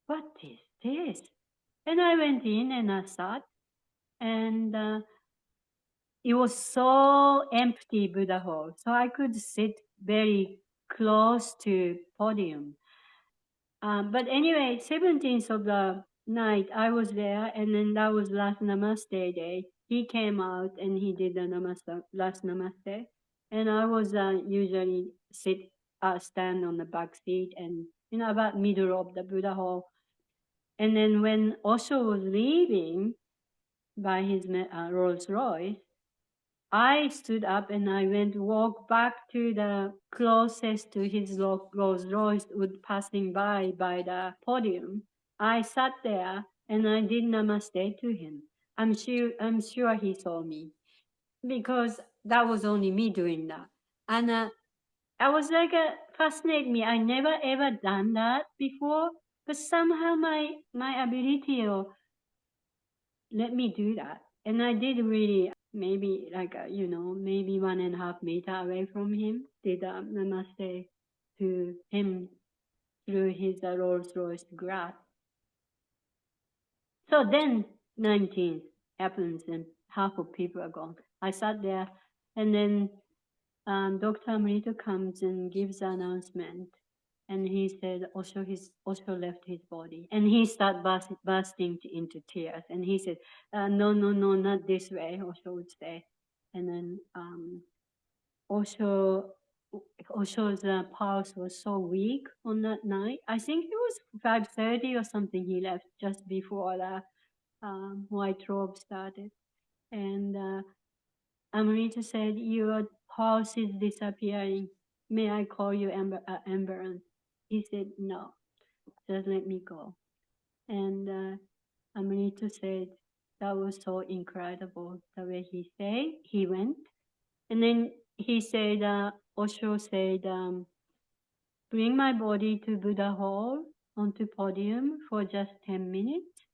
what is this? And I went in and I sat. And it was so empty, Buddha Hall. So I could sit very close to podium. But anyway, 17th of the night, I was there, and then that was last Namaste day. He came out and he did the Namaste, last Namaste. And I was usually stand on the back seat and, about middle of the Buddha Hall. And then when Osho was leaving by his Rolls Royce, I stood up and I went walk back to the closest to his Rolls Royce, passing by the podium. I sat there and I did namaste to him. I'm sure he saw me because that was only me doing that. And I was like, fascinated me. I never ever done that before, but somehow my ability let me do that. And I did really, maybe like, maybe 1.5 meter away from him, did namaste to him through his Rolls Royce glass. So then 19th happens and half of people are gone. I sat there and then Dr. Amrita comes and gives the announcement. And he said, Osho left his body. And he started bursting into tears. And he said, no, not this way, Osho would say. And then Osho Osho's pulse was so weak on that night. I think it was 5:30 or something. He left just before the white robe started, and Amrita said, "Your pulse is disappearing. May I call you ambulance?" He said, "No, just let me go." And Amrita said, "That was so incredible the way he said he went." And then he said, Osho said, "Bring my body to Buddha Hall onto podium for just 10 minutes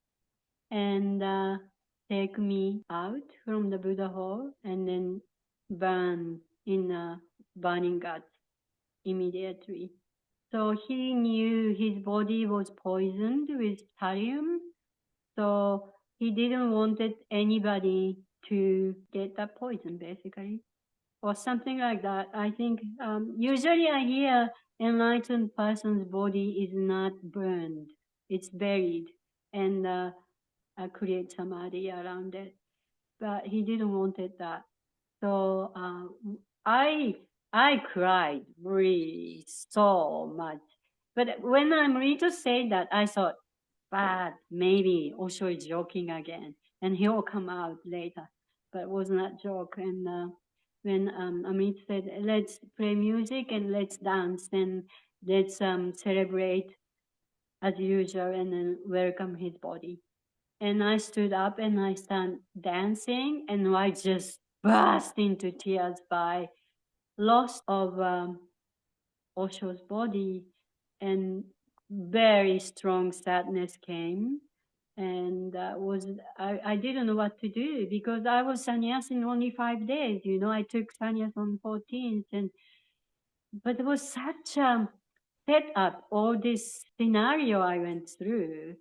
and take me out from the Buddha Hall and then burn in burning guts immediately." So he knew his body was poisoned with thallium. So he didn't want anybody to get that poison, basically, or something like that. I think usually I hear enlightened person's body is not burned; it's buried, and create samadhi around it. But he didn't want that. So I cried really so much. But when Amrita said that, I thought, but maybe Osho is joking again, and he'll come out later. But it was not joke. And when Amrita said, "Let's play music and let's dance and let's celebrate as usual and then welcome his body." And I stood up and I started dancing, and I just burst into tears by loss of Osho's body, and very strong sadness came. And I didn't know what to do because I was sannyas in only 5 days. I took sannyas on 14th, but it was such a setup. All this scenario I went through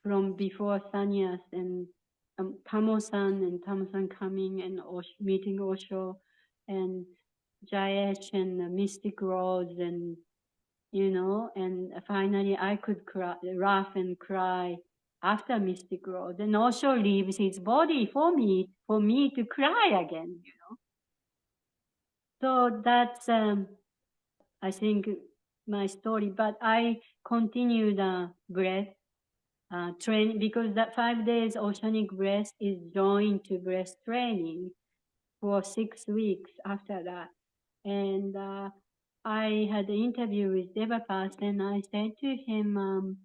from before sannyas and Tamo-san coming and meeting Osho and Jayesh and Mystic Rose and and finally I could laugh and cry after Mystic Rose, and Osho leaves his body for me to cry again. So that's I think my story, but I continued breath training because that 5 days oceanic breath is joined to breath training for 6 weeks after that. And I had an interview with Devapas and I said to him,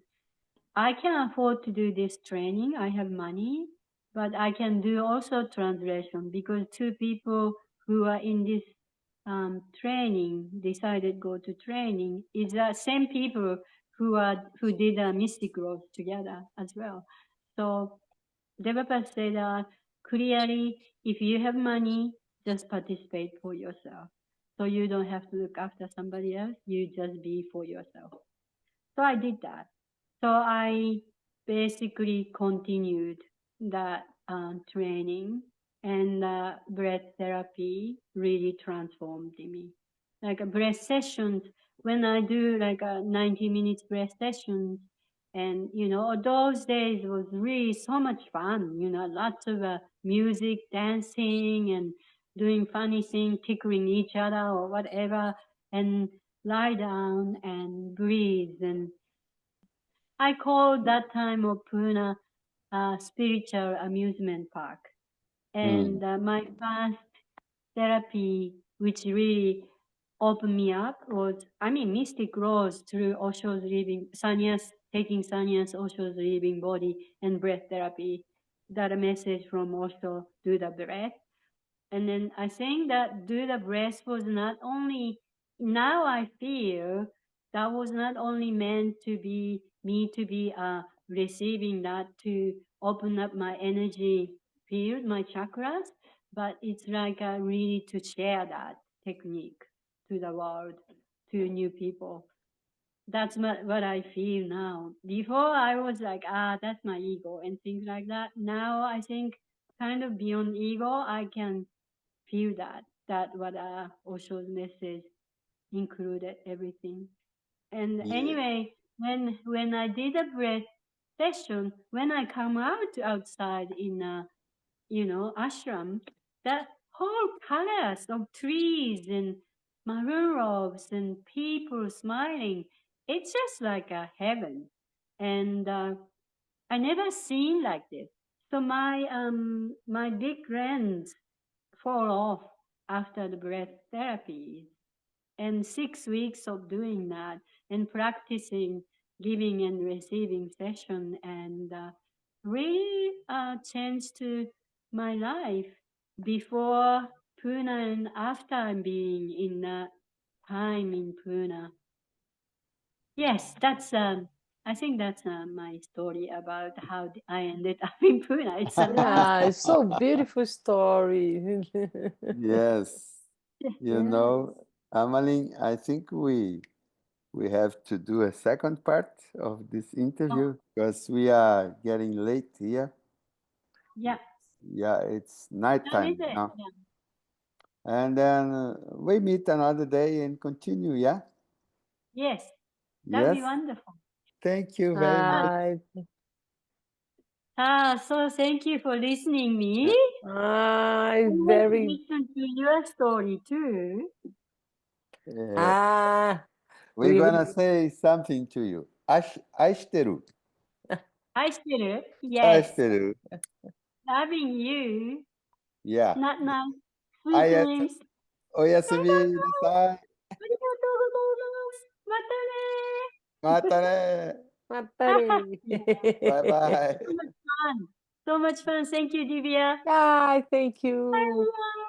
I can afford to do this training. I have money, but I can do also translation because 2 people who are in this training decided go to training is the same people who did a mystic growth together as well. So developer said clearly, if you have money, just participate for yourself. So you don't have to look after somebody else. You just be for yourself. So I did that. So I basically continued that training, and breath therapy really transformed me. Like a breath sessions, when I do like a 90 minutes breath sessions, and those days was really so much fun. Lots of music, dancing, and doing funny things, tickling each other or whatever, and lie down and breathe. And I call that time of Pune spiritual amusement park. And my first therapy, which really opened me up, was, mystic growth through Osho's living, sannyas, taking sannyas, Osho's living body, and breath therapy. That a message from Osho, do the breath. And then I think that do the breath was not only, now I feel that was not only meant to be me to be receiving that to open up my energy field, my chakras, but it's like really to share that technique to the world, to new people. That's what I feel now. Before I was like, that's my ego and things like that. Now I think kind of beyond ego, I can feel that what Osho's message included everything. And Yeah. anyway, when I did a breath session, when I come outside in ashram, that whole colors of trees and maroon robes and people smiling. It's just like a heaven. And I never seen like this. So my big glands fall off after the breath therapy, and 6 weeks of doing that and practicing giving and receiving session, and really changed to my life before Pune and after being in time in Pune. Yes, that's I think that's my story about how I ended up in Pune. It's a long Yeah, story. it's so beautiful story. Yes. You Yeah. know, Amaline, I think we have to do a second part of this Oh, interview because we are getting late here. yeah. Yeah, it's That is nighttime it. now. Yeah. And then we meet another day and continue, yeah? Yes, that'd be Yes. wonderful. Thank you very much. Hi. So thank you for listening me. Yeah. I Hi, want to very. listen to your story too. Uh, Ah, we're we gonna will. say something to you. Aishiteru. I still, yes, Aishiteru. loving you. Yeah. Not nice. Sweet Ayas dreams. oyasumi nasai. ありがとうございます。またね。Mata ne. Matare. Bye So bye. much fun. So much fun. Thank you, Divya. Hi, thank Bye, you. everyone.